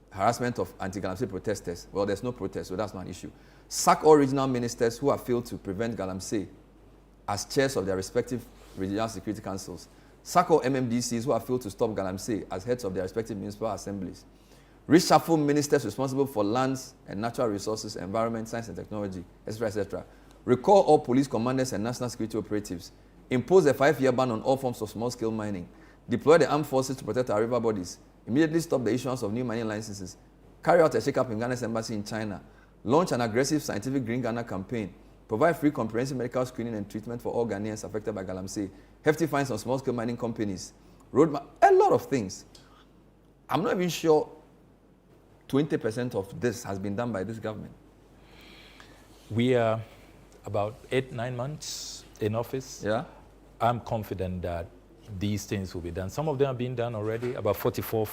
harassment of anti-Galamsey protesters. Well, there's no protest, so that's not an issue. Sack all regional ministers who have failed to prevent Galamsey as chairs of their respective regional security councils. Sack all MMDCs who have failed to stop Galamsey as heads of their respective municipal assemblies. Reshuffle ministers responsible for lands and natural resources, environment, science and technology, etc., etc. Recall all police commanders and national security operatives. Impose a 5-year ban on all forms of small-scale mining. Deploy the armed forces to protect our river bodies. Immediately stop the issuance of new mining licenses. Carry out a shake-up in Ghana's embassy in China. Launch an aggressive scientific Green Ghana campaign. Provide free comprehensive medical screening and treatment for all Ghanaians affected by Galamsey. Hefty fines on small-scale mining companies. Roadmap, a lot of things. I'm not even sure 20% of this has been done by this government. We are about 8-9 months in office. Yeah. I'm confident that these things will be done. Some of them have been done already. About 44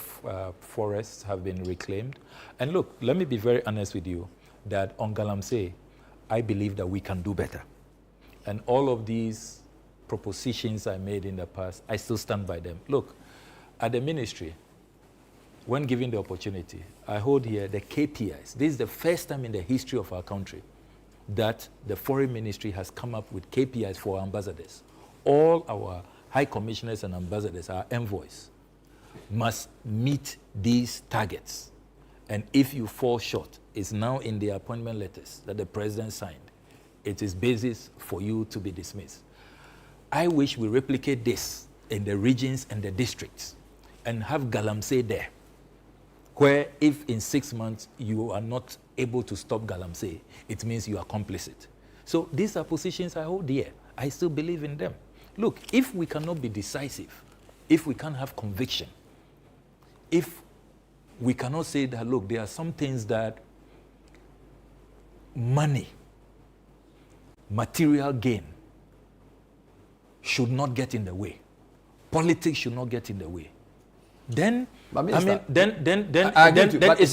forests have been reclaimed. And look, let me be very honest with you, that on Galamsey, I believe that we can do better. And all of these propositions I made in the past, I still stand by them. Look, at the ministry, when given the opportunity, I hold here the KPIs. This is the first time in the history of our country that the foreign ministry has come up with KPIs for our ambassadors. All our high commissioners and ambassadors, our envoys, must meet these targets. And if you fall short, it's now in the appointment letters that the president signed. It is basis for you to be dismissed. I wish we replicate this in the regions and the districts and have Galamsey there, where if in 6 months you are not able to stop Galamsey, it means you are complicit. So these are positions I hold dear. I still believe in them. Look, if we cannot be decisive, if we can't have conviction, if we cannot say that, look, there are some things that money, material gain should not get in the way. Politics should not get in the way. Then, it's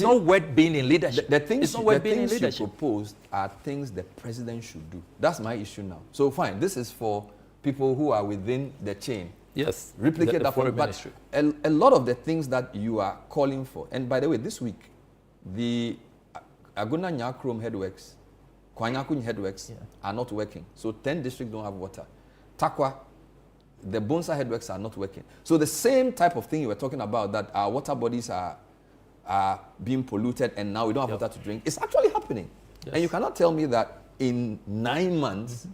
not worth being in leadership. The things you proposed are things the president should do. That's my issue now. So fine, this is for people who are within the chain. Yes. Replicate that for ministry. But a lot of the things that you are calling for, and by the way, this week, the Aguna Nyakrom headworks, Kwanyakun headworks are not working. So 10 districts don't have water. Takwa, the Bonsa headworks are not working. So the same type of thing you were talking about, that our water bodies are being polluted and now we don't have water to drink, it's actually happening. Yes. And you cannot tell me that in 9 months,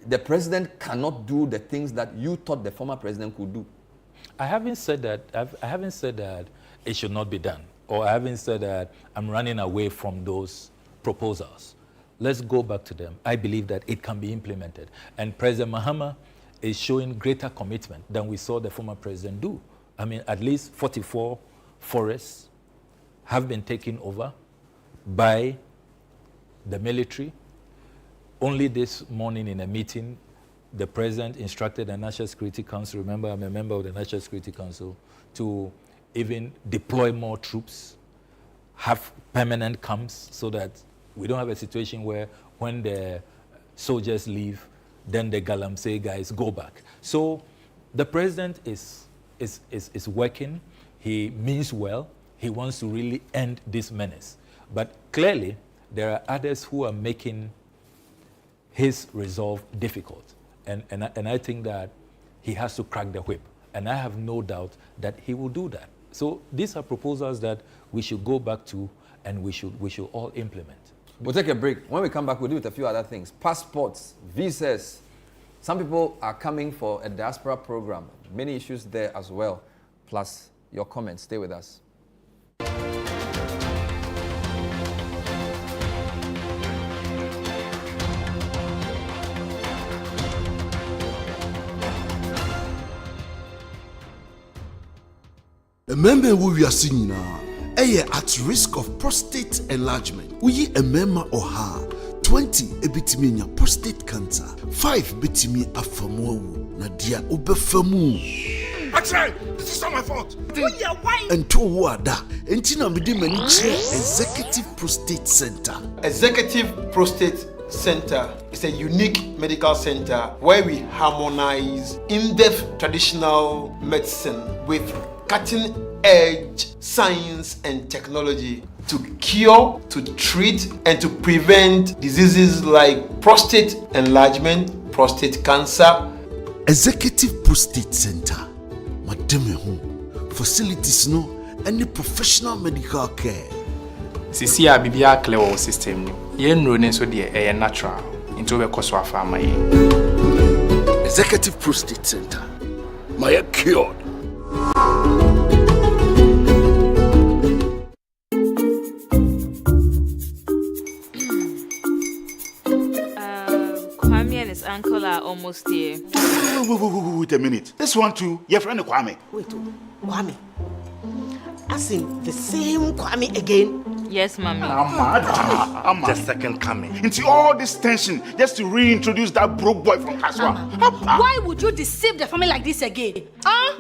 the president cannot do the things that you thought the former president could do. I haven't said that. I haven't said that it should not be done, or I haven't said that I'm running away from those proposals. Let's go back to them. I believe that it can be implemented, and President Mahama is showing greater commitment than we saw the former president do. I mean, at least 44 forests have been taken over by the military. Only this morning in a meeting, the president instructed the National Security Council, remember I'm a member of the National Security Council, to even deploy more troops, have permanent camps so that we don't have a situation where when the soldiers leave, then the Galamsey guys go back. So the president is working. He means well. He wants to really end this menace. But clearly, there are others who are making his resolve difficult. And I think that he has to crack the whip. And I have no doubt that he will do that. So these are proposals that we should go back to and we should all implement. We'll take a break. When we come back, we'll do with a few other things. Passports, visas. Some people are coming for a diaspora program. Many issues there as well. Plus your comments. Stay with us. Remember who we are seeing now. At risk of prostate enlargement. We a member or her 20 ebitimi nya prostate cancer, 5 betimi afamu awu na dia obefamu. Actually, this is not my fault. And to wada, entina mede mani kire Executive Prostate Center. Executive Prostate Center is a unique medical center where we harmonize in-depth traditional medicine with cutting-edge science and technology to cure, to treat, and to prevent diseases like prostate enlargement, prostate cancer. Executive Prostate Center. Madame home. Facilities no any professional medical care. Sisi a bibia clear system ni. Ye nro ne so de natural. Into we koso afa ma ye. Executive Prostate Center. My cured. Kwame and his uncle are almost here. Wait a minute. This one too, your friend Kwame. Wait, Kwame. As in the same Kwame again? Yes, mommy. I'm the second coming. Into all this tension just to reintroduce that broke boy from Kaswa. Why would you deceive the family like this again?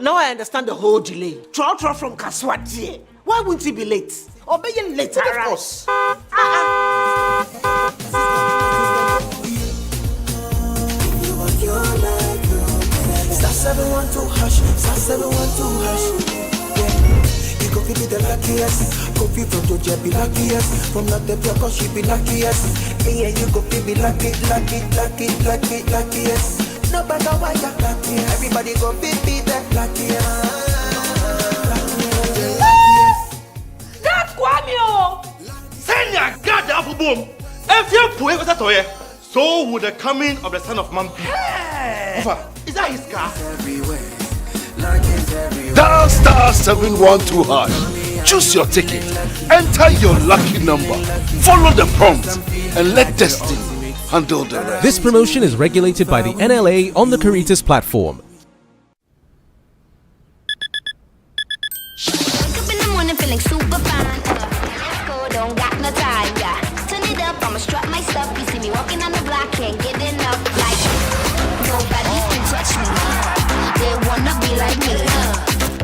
Now I understand the whole delay. Troll from Kaswati. Why wouldn't he be late? Obey you later. Of course. Star 712 hash, star 712 hash. Yeah, you go be the luckiest. Coffee from Georgia be luckiest. From not the cause she be luckiest. Yeah, you go be luckiest. No matter what you're luckiest. Everybody go be the luckiest. That's Kwame! Senya God the apple boom. If you put it toye, so would the coming of the son of man be. Is that his car? Dial star 712 hash. Choose your ticket. Enter your lucky number. Follow the prompt and let destiny handle the rest. This promotion is regulated by the NLA on the Caritas platform. Wake up in the morning feeling super fine. Let's go, don't got no time, yeah. Turn it up, I'ma strut my stuff. You see me walking on the block, can't get enough. Like, nobody can touch me. They wanna be like me,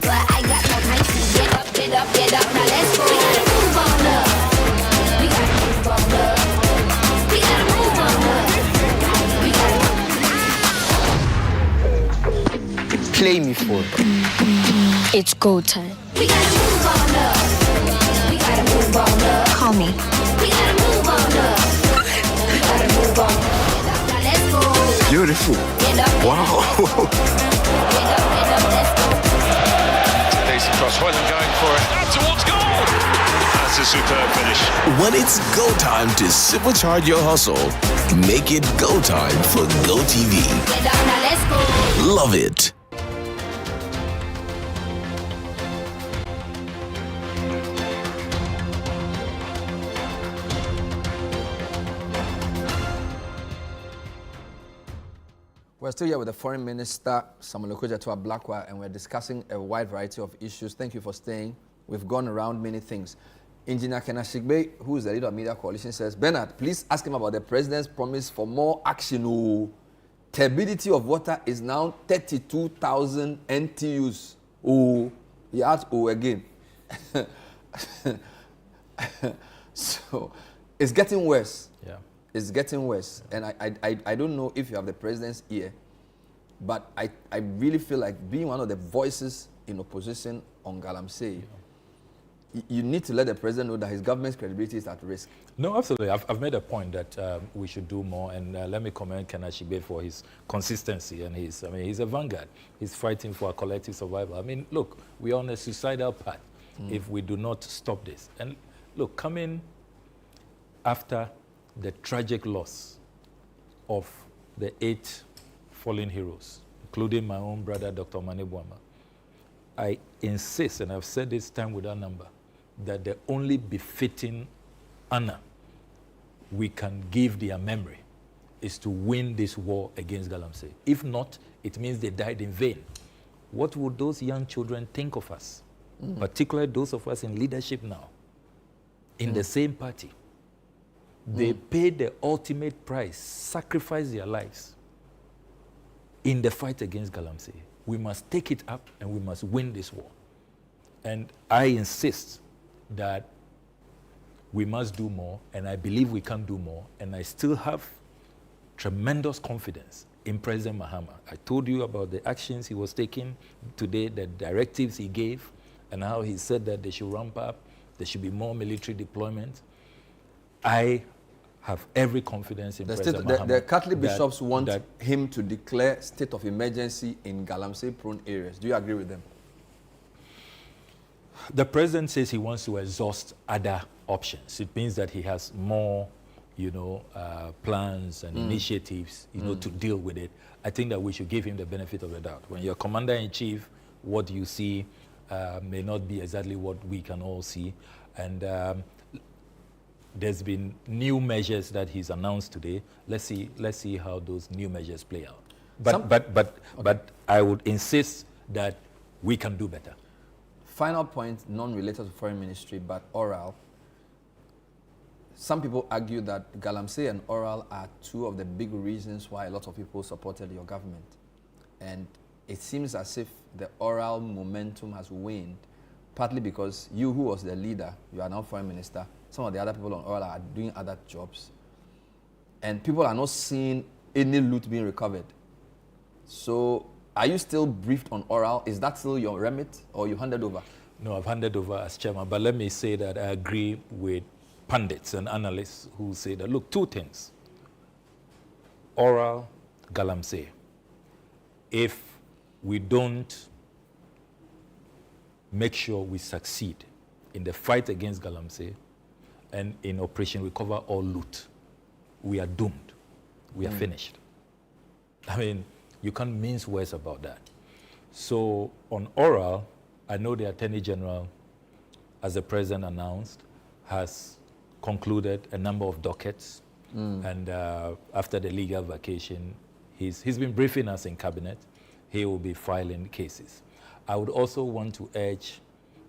but I got no time to get up, get up, get up. Now let's go. We gotta move on up. We gotta move on up. We gotta move on up. We gotta. Play me for it. It's go time. We gotta move on up. We gotta move on up. Call me. We gotta move on up. We gotta move on up. Now let's go. Beautiful. Get up. Wow. Get up, let's go. Decent cross, Hoyland going for it. Out towards goal. That's a superb finish. When it's go time to supercharge your hustle, make it go time for GoTV. Get up, now let's go. Love it. We're still here with the Foreign Minister, Okudzeto Ablakwa, and we're discussing a wide variety of issues. Thank you for staying. We've gone around many things. Engineer Kenashigbe, who is the leader of Media Coalition, says, Bernard, please ask him about the president's promise for more action. Turbidity of water is now 32,000 NTUs. Oh, he adds again. So it's getting worse. Yeah. It's getting worse. And I don't know if you have the president's ear, but I really feel like being one of the voices in opposition on Galamsey, you need to let the president know that his government's credibility is at risk. No, absolutely. I've made a point that we should do more, and let me commend Kenashigbe for his consistency and he's a vanguard. He's fighting for a collective survival. I mean, look, we are on a suicidal path if we do not stop this. And look, coming after the tragic loss of the 8 fallen heroes, including my own brother, Dr. Mane Buama, I insist, and I've said this time without number, that the only befitting honor we can give their memory is to win this war against Galamsey. If not, it means they died in vain. What would those young children think of us, particularly those of us in leadership now, in the same party? They paid the ultimate price, sacrificed their lives in the fight against Galamsey. We must take it up and we must win this war. And I insist that we must do more, and I believe we can do more, and I still have tremendous confidence in President Mahama. I told you about the actions he was taking today, the directives he gave, and how he said that they should ramp up, there should be more military deployment. I have every confidence in President Mahama. The Catholic bishops want him to declare state of emergency in Galamsey-prone areas. Do you agree with them? The president says he wants to exhaust other options. It means that he has more, plans and initiatives, to deal with it. I think that we should give him the benefit of the doubt. When you're commander-in-chief, what you see may not be exactly what we can all see. And there's been new measures that he's announced today. Let's see how those new measures play out. But I would insist that we can do better. Final point, non-related to foreign ministry, but oral. Some people argue that Galamsey and oral are two of the big reasons why a lot of people supported your government. And it seems as if the oral momentum has waned, partly because you, who was the leader, you are now foreign minister, some of the other people on oral are doing other jobs. And people are not seeing any loot being recovered. So, are you still briefed on oral? Is that still your remit, or you handed over? No, I've handed over as chairman. But let me say that I agree with pundits and analysts who say that, look, two things. Oral, Galamsey. If we don't make sure we succeed in the fight against Galamsey and in Operation Recover All Loot, we are doomed. We are finished. I mean, you can't mince words about that. So on oral, I know the Attorney General, as the President announced, has concluded a number of dockets. And after the legal vacation, he's been briefing us in Cabinet. He will be filing cases. I would also want to urge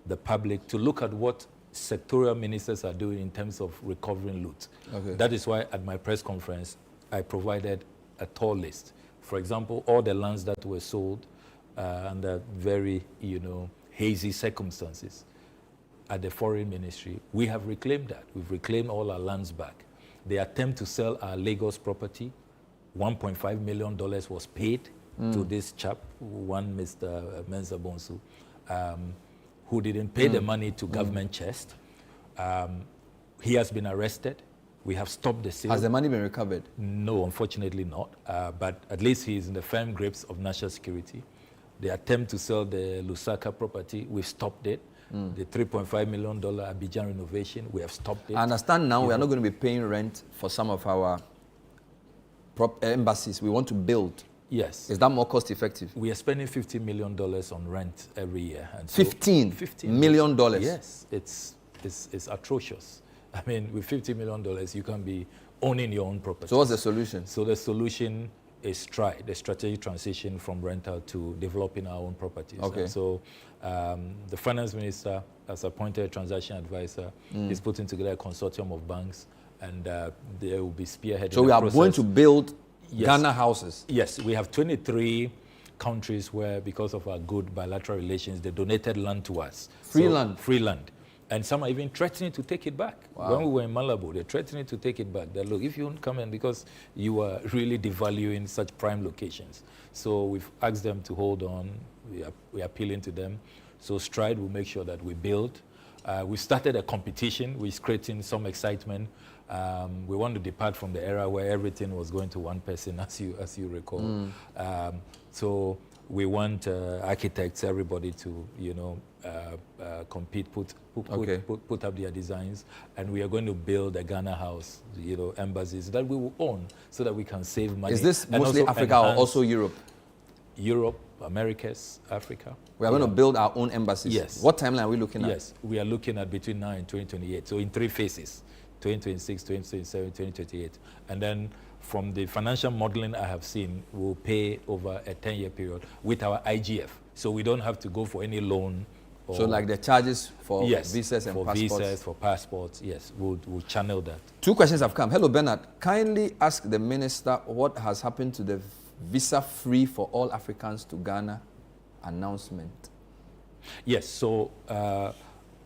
the public to look at what sectorial ministers are doing in terms of recovering loot. Okay. That is why at my press conference, I provided a tall list. For example, all the lands that were sold under very, hazy circumstances at the foreign ministry, we have reclaimed that. We've reclaimed all our lands back. The attempt to sell our Lagos property, $1.5 million was paid to this chap, one Mr. Mensa Bonsu, who didn't pay the money to government chest. He has been arrested. We have stopped the sale. Has the money been recovered? No, unfortunately not. But at least he is in the firm grips of national security. The attempt to sell the Lusaka property, we've stopped it. The $3.5 million Abidjan renovation, we have stopped it. I understand now we are not going to be paying rent for some of our embassies. We want to build. Yes. Is that more cost effective? We are spending $50 million on rent every year. And so $15 million? Yes, it's atrocious. I mean, with $50 million, you can be owning your own property. So what's the solution? So the solution is the strategic transition from rental to developing our own properties. Okay. And so the finance minister has appointed a transaction advisor. He's putting together a consortium of banks, and they will be spearheading. So we are going to build Ghana houses? Yes, we have 23 countries where, because of our good bilateral relations, they donated land to us. Free land? Free land. And some are even threatening to take it back. Wow. When we were in Malabo, they're threatening to take it back. That, look, if you don't come in, because you are really devaluing such prime locations. So we've asked them to hold on. We're appealing to them. So Stride will make sure that we build. We started a competition, which is creating some excitement. We want to depart from the era where everything was going to one person, as you recall. So we want architects, everybody to, compete, put up their designs, and we are going to build a Ghana house, embassies that we will own, so that we can save money. Is this mostly Africa or also Europe? Europe, Americas, Africa. We are going to build our own embassies. Yes. What timeline are we looking at? Yes, we are looking at between now and 2028. So in 3 phases, 2026, 2027, 2028. And then from the financial modeling I have seen, we'll pay over a 10-year period with our IGF. So we don't have to go for any loan So like the charges for yes, visas and for passports? visas, for passports, yes, we'll channel that. 2 questions have come. Hello, Bernard. Kindly ask the minister what has happened to the visa-free for all Africans to Ghana announcement. Yes, so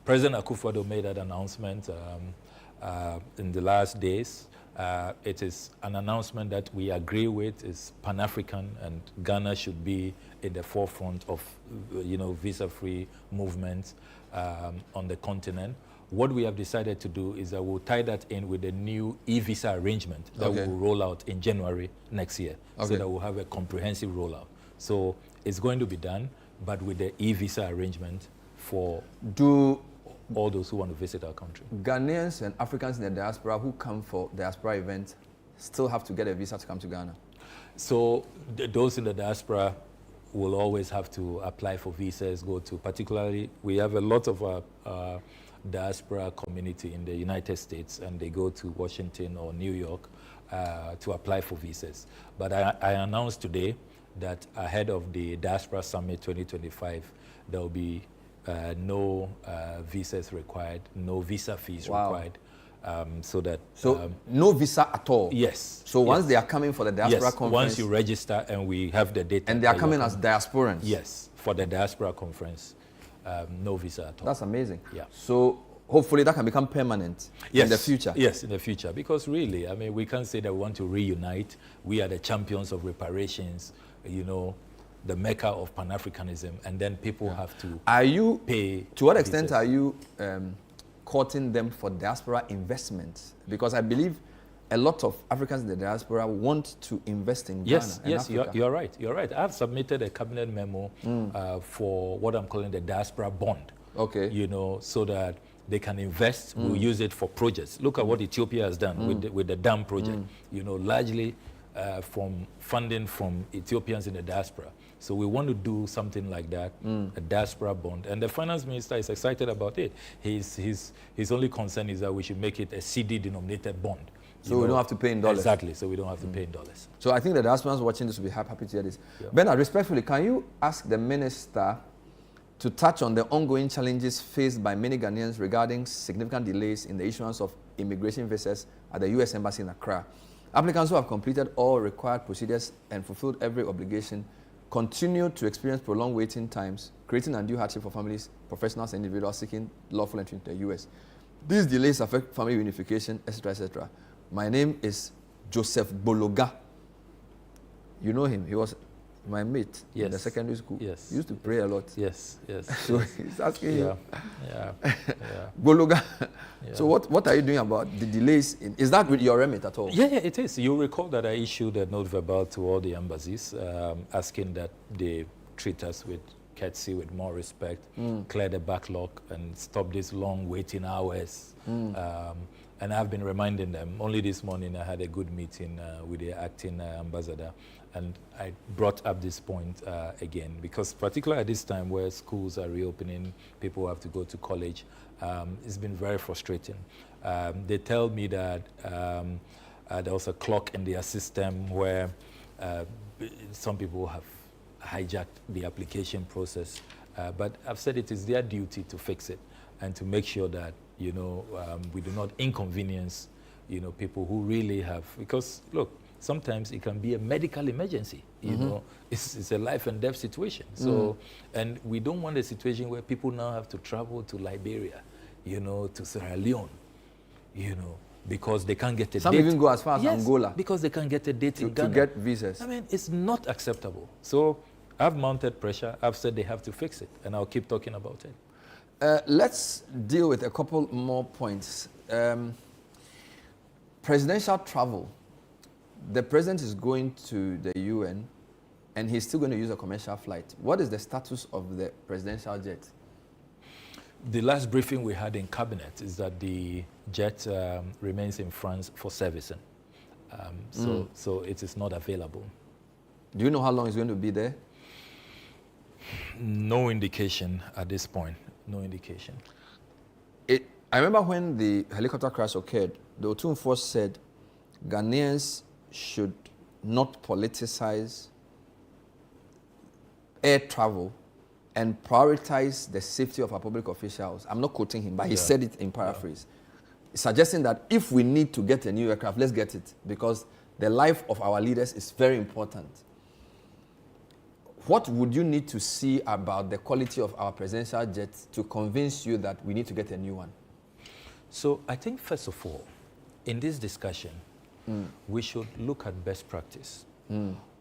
President Akufo-Addo made that announcement in the last days. It is an announcement that we agree with. It's Pan-African, and Ghana should be in the forefront of, visa-free movements on the continent. What we have decided to do is that we'll tie that in with the new e-visa arrangement that will roll out in January next year, so that we'll have a comprehensive rollout. So it's going to be done, but with the e-visa arrangement for all those who want to visit our country. Ghanaians and Africans in the diaspora who come for diaspora events still have to get a visa to come to Ghana? So those in the diaspora will always have to apply for visas, particularly, we have a lot of our diaspora community in the United States, and they go to Washington or New York to apply for visas. But I announced today that ahead of the Diaspora Summit 2025, there will be no visas required, no visa fees required. No visa at all? Yes. So once they are coming for the diaspora conference? Once you register and we have the data. And they are coming as diasporans? Yes, for the diaspora conference, no visa at all. That's amazing. Yeah. So hopefully that can become permanent in the future? Yes, in the future. Because really, I mean, we can't say that we want to reunite. We are the champions of reparations, the mecca of Pan-Africanism, and then people have to pay. To what extent are you courting them for diaspora investments? Because I believe a lot of Africans in the diaspora want to invest in Ghana and Africa. You're right. You're right. I've submitted a cabinet memo for what I'm calling the diaspora bond. Okay. So that they can invest. We'll use it for projects. Look at what Ethiopia has done with the dam project. Largely from funding from Ethiopians in the diaspora. So we want to do something like that, a diaspora bond. And the finance minister is excited about it. His only concern is that we should make it a CD-denominated bond. So we don't have to pay in dollars. Exactly, so we don't have to pay in dollars. So I think the diasporans watching this will be happy to hear this. Yeah. Bernard, respectfully, can you ask the minister to touch on the ongoing challenges faced by many Ghanaians regarding significant delays in the issuance of immigration visas at the U.S. Embassy in Accra? Applicants who have completed all required procedures and fulfilled every obligation continue to experience prolonged waiting times, creating undue hardship for families, professionals, and individuals seeking lawful entry into the U.S. These delays affect family unification, etc., etc. My name is Joseph Bologa. You know him. He was my mate in the secondary school. Yes. He used to pray a lot. Yes. So he's asking you. Yeah. Bologa. Yeah. So what are you doing about the delays? Is that with your remit at all? Yeah, it is. You recall that I issued a note verbal to all the embassies asking that they treat us with courtesy, with more respect, clear the backlog and stop these long waiting hours. And I've been reminding them. Only this morning I had a good meeting with the acting ambassador, and I brought up this point again, because particularly at this time where schools are reopening, people have to go to college, it's been very frustrating. They tell me that there was a clock in their system where some people have hijacked the application process, but I've said it is their duty to fix it and to make sure that we do not inconvenience people who really have, because look, sometimes it can be a medical emergency, you know, it's a life and death situation. So, and we don't want a situation where people now have to travel to Liberia, to Sierra Leone, because they can't get a date. Some even go as far as Angola. Because they can't get a date in Ghana. To get visas. I mean, it's not acceptable. So I've mounted pressure. I've said they have to fix it, and I'll keep talking about it. Let's deal with a couple more points. Presidential travel. The president is going to the UN, and he's still going to use a commercial flight. What is the status of the presidential jet? The last briefing we had in cabinet is that the jet remains in France for servicing. So it is not available. Do you know how long it's going to be there? No indication at this point. No indication. I remember when the helicopter crash occurred, the Otun Force said Ghanaians should not politicize air travel and prioritize the safety of our public officials. I'm not quoting him, but he said it in paraphrase, suggesting that if we need to get a new aircraft, let's get it, because the life of our leaders is very important. What would you need to see about the quality of our presidential jets to convince you that we need to get a new one? So I think, first of all, in this discussion, we should look at best practice.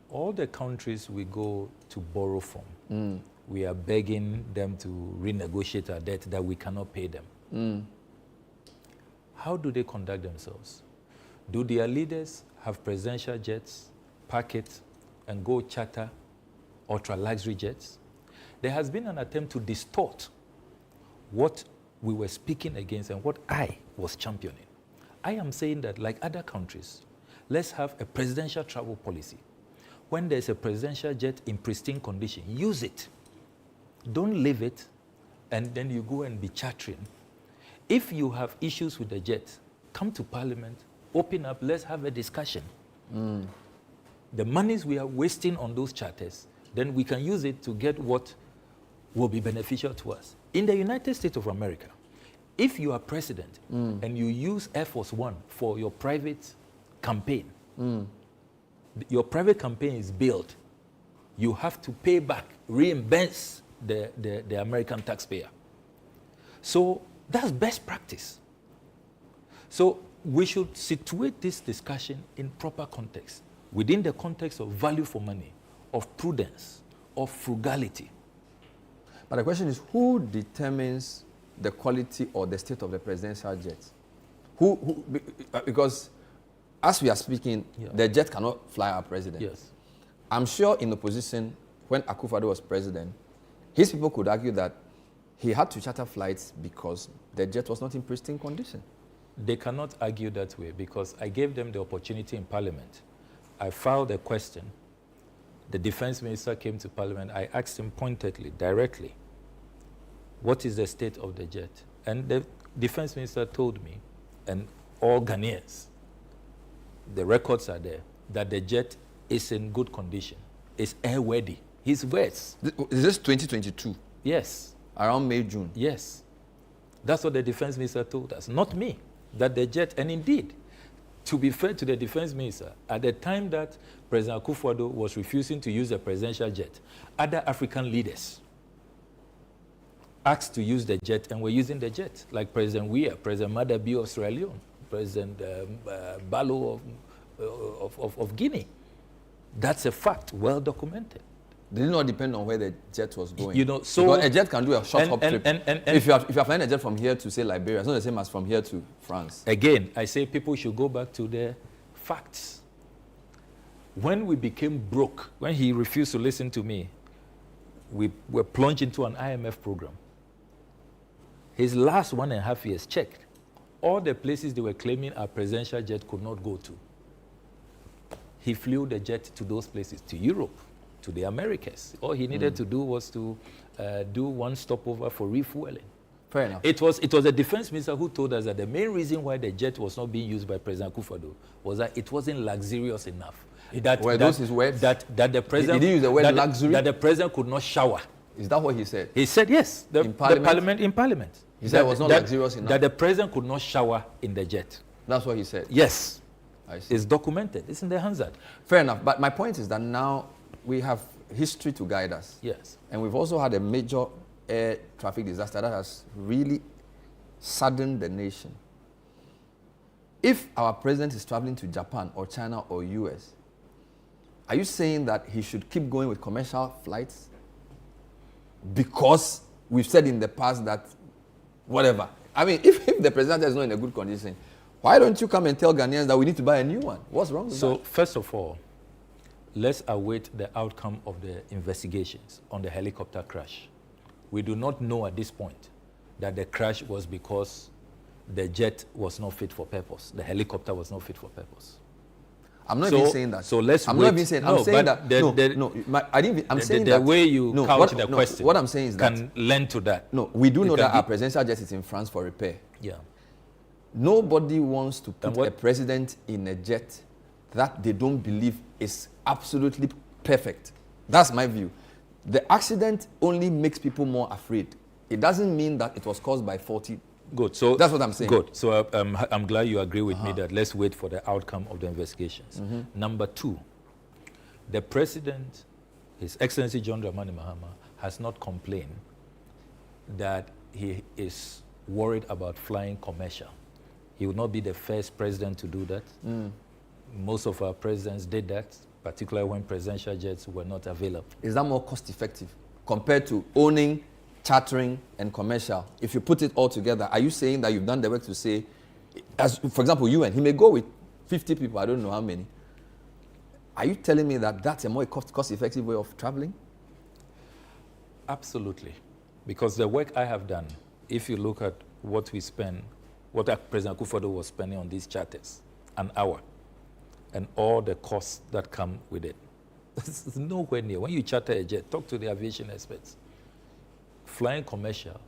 All the countries we go to borrow from, we are begging them to renegotiate our debt that we cannot pay them. How do they conduct themselves? Do their leaders have presidential jets, pack it, and go charter ultra-luxury jets? There has been an attempt to distort what we were speaking against and what I was championing. I am saying that, like other countries, let's have a presidential travel policy. When there's a presidential jet in pristine condition, use it. Don't leave it, and then you go and be chartering. If you have issues with the jet, come to Parliament, open up, let's have a discussion. The monies we are wasting on those charters, then we can use it to get what will be beneficial to us. In the United States of America, if you are president and you use Air Force One for your private campaign, your private campaign is billed, you have to pay back, reimburse the American taxpayer. So that's best practice. So we should situate this discussion in proper context, within the context of value for money, of prudence, of frugality. But the question is, who determines the quality or the state of the presidential jet? Because as we are speaking, the jet cannot fly our president. Yes. I'm sure in opposition, when Akufo-Addo was president, his people could argue that he had to charter flights because the jet was not in pristine condition. They cannot argue that way because I gave them the opportunity in Parliament. I filed a question. The defense minister came to Parliament. I asked him pointedly, directly, what is the state of the jet? And the defense minister told me, and all Ghanaians, the records are there, that the jet is in good condition. It's airworthy. His words. Is this 2022? Yes. Around May, June? Yes. That's what the defense minister told us, not me. That the jet, and indeed, to be fair to the defense minister, at the time that President Akufo-Addo was refusing to use the presidential jet, other African leaders asked to use the jet and were using the jet, like President Weah, President Madabi of Sierra Leone, President Balo of Guinea. That's a fact, well documented. Did it not depend on where the jet was going? You know, so because a jet can do a short hop trip. And if you are flying a jet from here to, say, Liberia, it's not the same as from here to France. Again, I say people should go back to the facts. When we became broke, when he refused to listen to me, we were plunged into an IMF program. His last 1.5 years, checked. All the places they were claiming our presidential jet could not go to. He flew the jet to those places, to Europe, to the Americas. All he needed to do was to do one stopover for refueling. Fair enough. It was the defense minister who told us that the main reason why the jet was not being used by President Akufo-Addo was that it wasn't luxurious enough. Those his words? That the president... Did he use the word luxury? That the president could not shower. Is that what he said? He said yes. In Parliament? In Parliament. He said it was not luxurious enough? That the president could not shower in the jet. That's what he said? Yes. I see. It's documented. It's in the Hansard. Fair enough. But my point is that now we have history to guide us. Yes. And we've also had a major air traffic disaster that has really saddened the nation. If our president is traveling to Japan or China or US, are you saying that he should keep going with commercial flights? Because we've said in the past that whatever. I mean, if the president is not in a good condition, why don't you come and tell Ghanaians that we need to buy a new one? What's wrong with that? So, first of all, let's await the outcome of the investigations on the helicopter crash. We do not know at this point that the crash was because the jet was not fit for purpose. The helicopter was not fit for purpose. I'm not even saying that. So let's I'm wait. not even saying. I'm saying that. I'm saying that the way you couch the question. What I'm saying is that can lend to that. No, we do know that our presidential jet is in France for repair. Yeah. Nobody wants to put a president in a jet that they don't believe is absolutely perfect. That's my view. The accident only makes people more afraid. It doesn't mean that it was caused by faulty. Good. So that's what I'm saying. Good. So I'm glad you agree with me that let's wait for the outcome of the investigations. Number two, the president, His Excellency John Dramani Mahama, has not complained that he is worried about flying commercial. He will not be the first president to do that. Most of our presidents did that, particularly when presidential jets were not available. Is that more cost effective compared to owning, chartering, and commercial? If you put it all together, are you saying that you've done the work to say, as for example, he may go with 50 people, I don't know how many. Are you telling me that that's a more cost-effective way of traveling? Absolutely. Because the work I have done, if you look at what we spend, what President Akufo-Addo was spending on these charters, an hour, and all the costs that come with it, it's nowhere near. When you charter a jet, talk to the aviation experts. Flying commercial,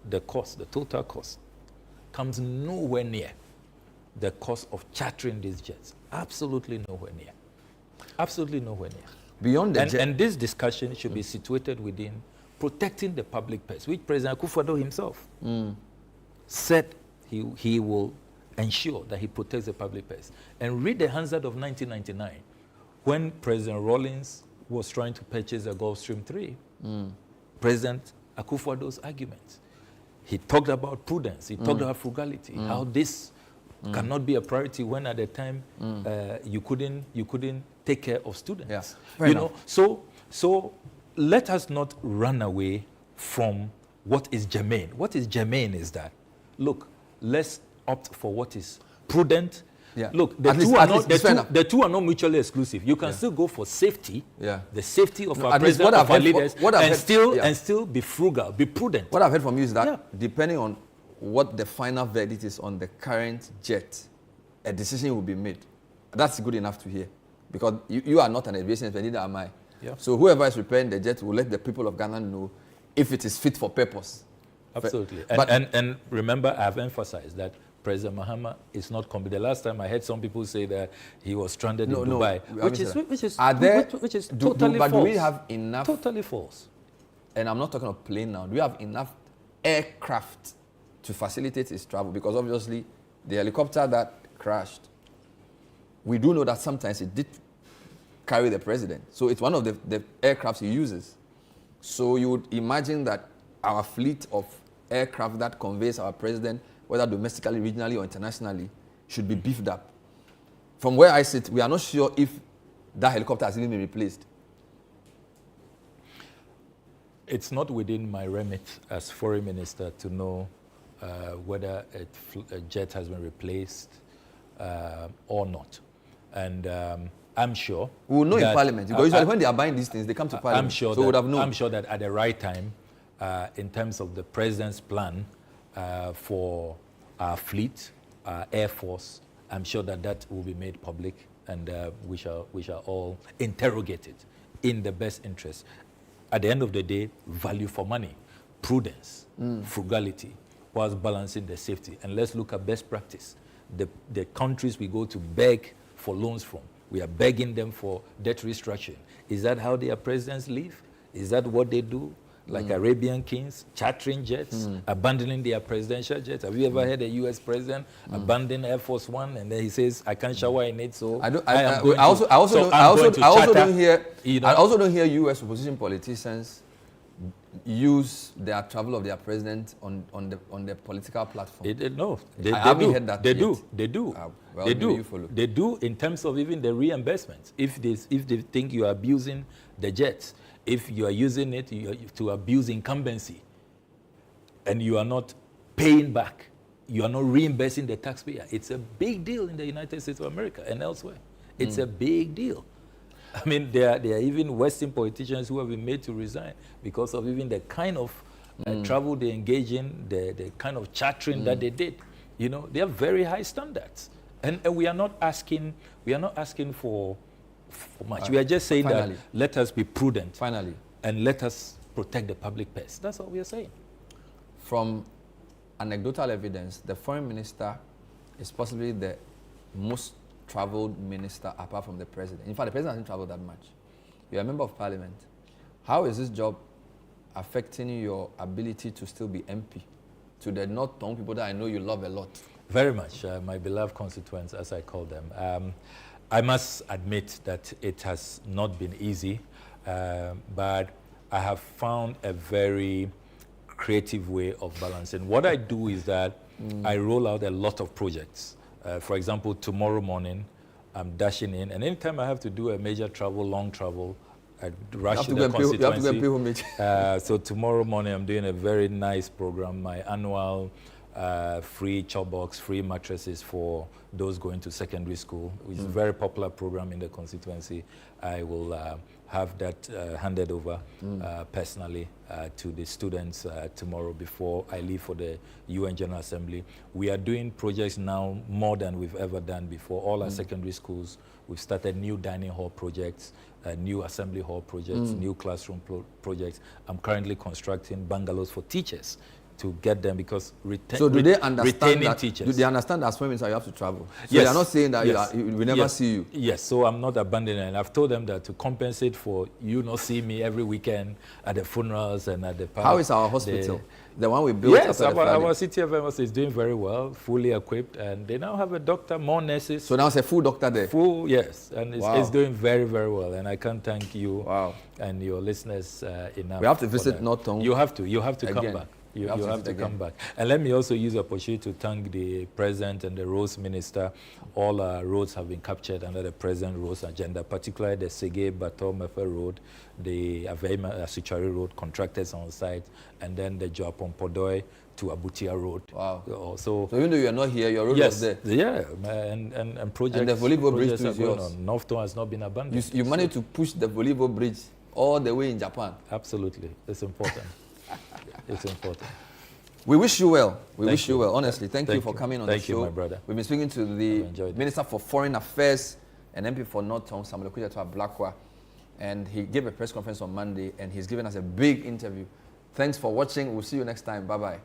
the cost, the total cost, comes nowhere near the cost of chartering these jets. Absolutely nowhere near. Absolutely nowhere near. Beyond the jet. And this discussion should be situated within protecting the public purse, which President Akufo-Addo himself said he will ensure that he protects the public purse. And read the Hansard of 1999, when President Rawlings was trying to purchase the Gulfstream 3. President Akufo-Addo's argument. He talked about prudence. He talked about frugality. How this cannot be a priority when at the time you couldn't take care of students. Yeah. You know, so let us not run away from what is germane. What is germane is that, look, let's opt for what is prudent. Look, the two are not mutually exclusive. You can still go for safety, the safety of our president, of our leaders, and still be frugal, be prudent. What I've heard from you is that depending on what the final verdict is on the current jet, a decision will be made. That's good enough to hear. Because you are not an aviation expert, neither am I. So whoever is repairing the jet will let the people of Ghana know if it is fit for purpose. Absolutely. And remember, I have emphasized that President Mahama is not competent. The last time I heard some people say that he was stranded in Dubai, which is totally false. But do we have enough? Totally false. And I'm not talking of plane now. Do we have enough aircraft to facilitate his travel? Because obviously, the helicopter that crashed, we do know that sometimes it did carry the president. So it's one of the aircrafts he uses. So you would imagine that our fleet of aircraft that conveys our president, whether domestically, regionally, or internationally, should be beefed up. From where I sit, we are not sure if that helicopter has even been replaced. It's not within my remit as foreign minister to know whether a jet has been replaced or not. And I'm sure we will know in Parliament. Because usually when they are buying these things, they come to Parliament. I'm sure that at the right time, in terms of the president's plan for our fleet, our air force, I'm sure that will be made public, and we shall all interrogate it in the best interest. At the end of the day, value for money, prudence, frugality, whilst balancing the safety. And let's look at best practice. The countries we go to beg for loans from, we are begging them for debt restructuring. Is that how their presidents live? Is that what they do? Like Arabian kings, chartering jets, abandoning their presidential jets. Have you ever heard a U.S. president abandon Air Force One and then he says, "I can't shower in it"? So I also don't hear U.S. opposition politicians use their travel of their president on the political platform. They do in terms of even the reimbursements. If they think you are abusing the jets, if you are using it to abuse incumbency, and you are not paying back, you are not reimbursing the taxpayer, it's a big deal in the United States of America and elsewhere. It's a big deal. I mean, there are even Western politicians who have been made to resign because of even the kind of travel they engage in, the kind of chartering that they did. You know, they have very high standards, and we are not asking for much. We are just saying that let us be prudent. Finally. And let us protect the public purse. That's what we are saying. From anecdotal evidence, the foreign minister is possibly the most traveled minister apart from the president. In fact, the president hasn't traveled that much. You're a member of parliament. How is this job affecting your ability to still be MP? To the North Tongue people that I know you love a lot. Very much, my beloved constituents, as I call them. I must admit that it has not been easy, but I have found a very creative way of balancing. What I do is that I roll out a lot of projects. For example, tomorrow morning, I'm dashing in, and anytime I have to do a major travel, long travel, I rush to the constituency. So tomorrow morning, I'm doing a very nice program, my annual free chop box, free mattresses for those going to secondary school, which is a very popular program in the constituency. I will have that handed over personally to the students tomorrow before I leave for the UN General Assembly. We are doing projects now more than we've ever done before. All our secondary schools, we've started new dining hall projects, new assembly hall projects, new classroom projects. I'm currently constructing bungalows for teachers to get them, because so do they understand that, teachers. Do they understand that swimming, so you have to travel? So yes. they are not saying that we never see you? Yes, so I'm not abandoning, and I've told them that to compensate for you not seeing me every weekend at the funerals and at the park. How is our hospital? The one we built? Yes, our CTFM is doing very well, fully equipped, and they now have a doctor, more nurses. So now it's a full doctor there? Full, yes, and it's doing very, very well, and I can't thank you and your listeners enough. We have to visit North Tongue. You have to come back. You have to come back. And let me also use the opportunity to thank the President and the Roads Minister. All our roads have been captured under the President Roads agenda, particularly the Sege Bato Mefe Road, the Avema Suchari Road, contractors on site, and then the Joapon Podoi to Abutia Road. Wow. So even though you are not here, your road was there? Yeah, and projects. And the volleyball bridge is yours? North Tongue has not been abandoned. You managed to push the volleyball bridge all the way in Japan? Absolutely. It's important. It's important. We wish you well. We wish you well. Honestly, thank you for coming on the show. Thank you, my brother. We've been speaking to the Minister for Foreign Affairs and MP for North Tongue, Okudzeto Ablakwa, and he gave a press conference on Monday, and he's given us a big interview. Thanks for watching. We'll see you next time. Bye-bye.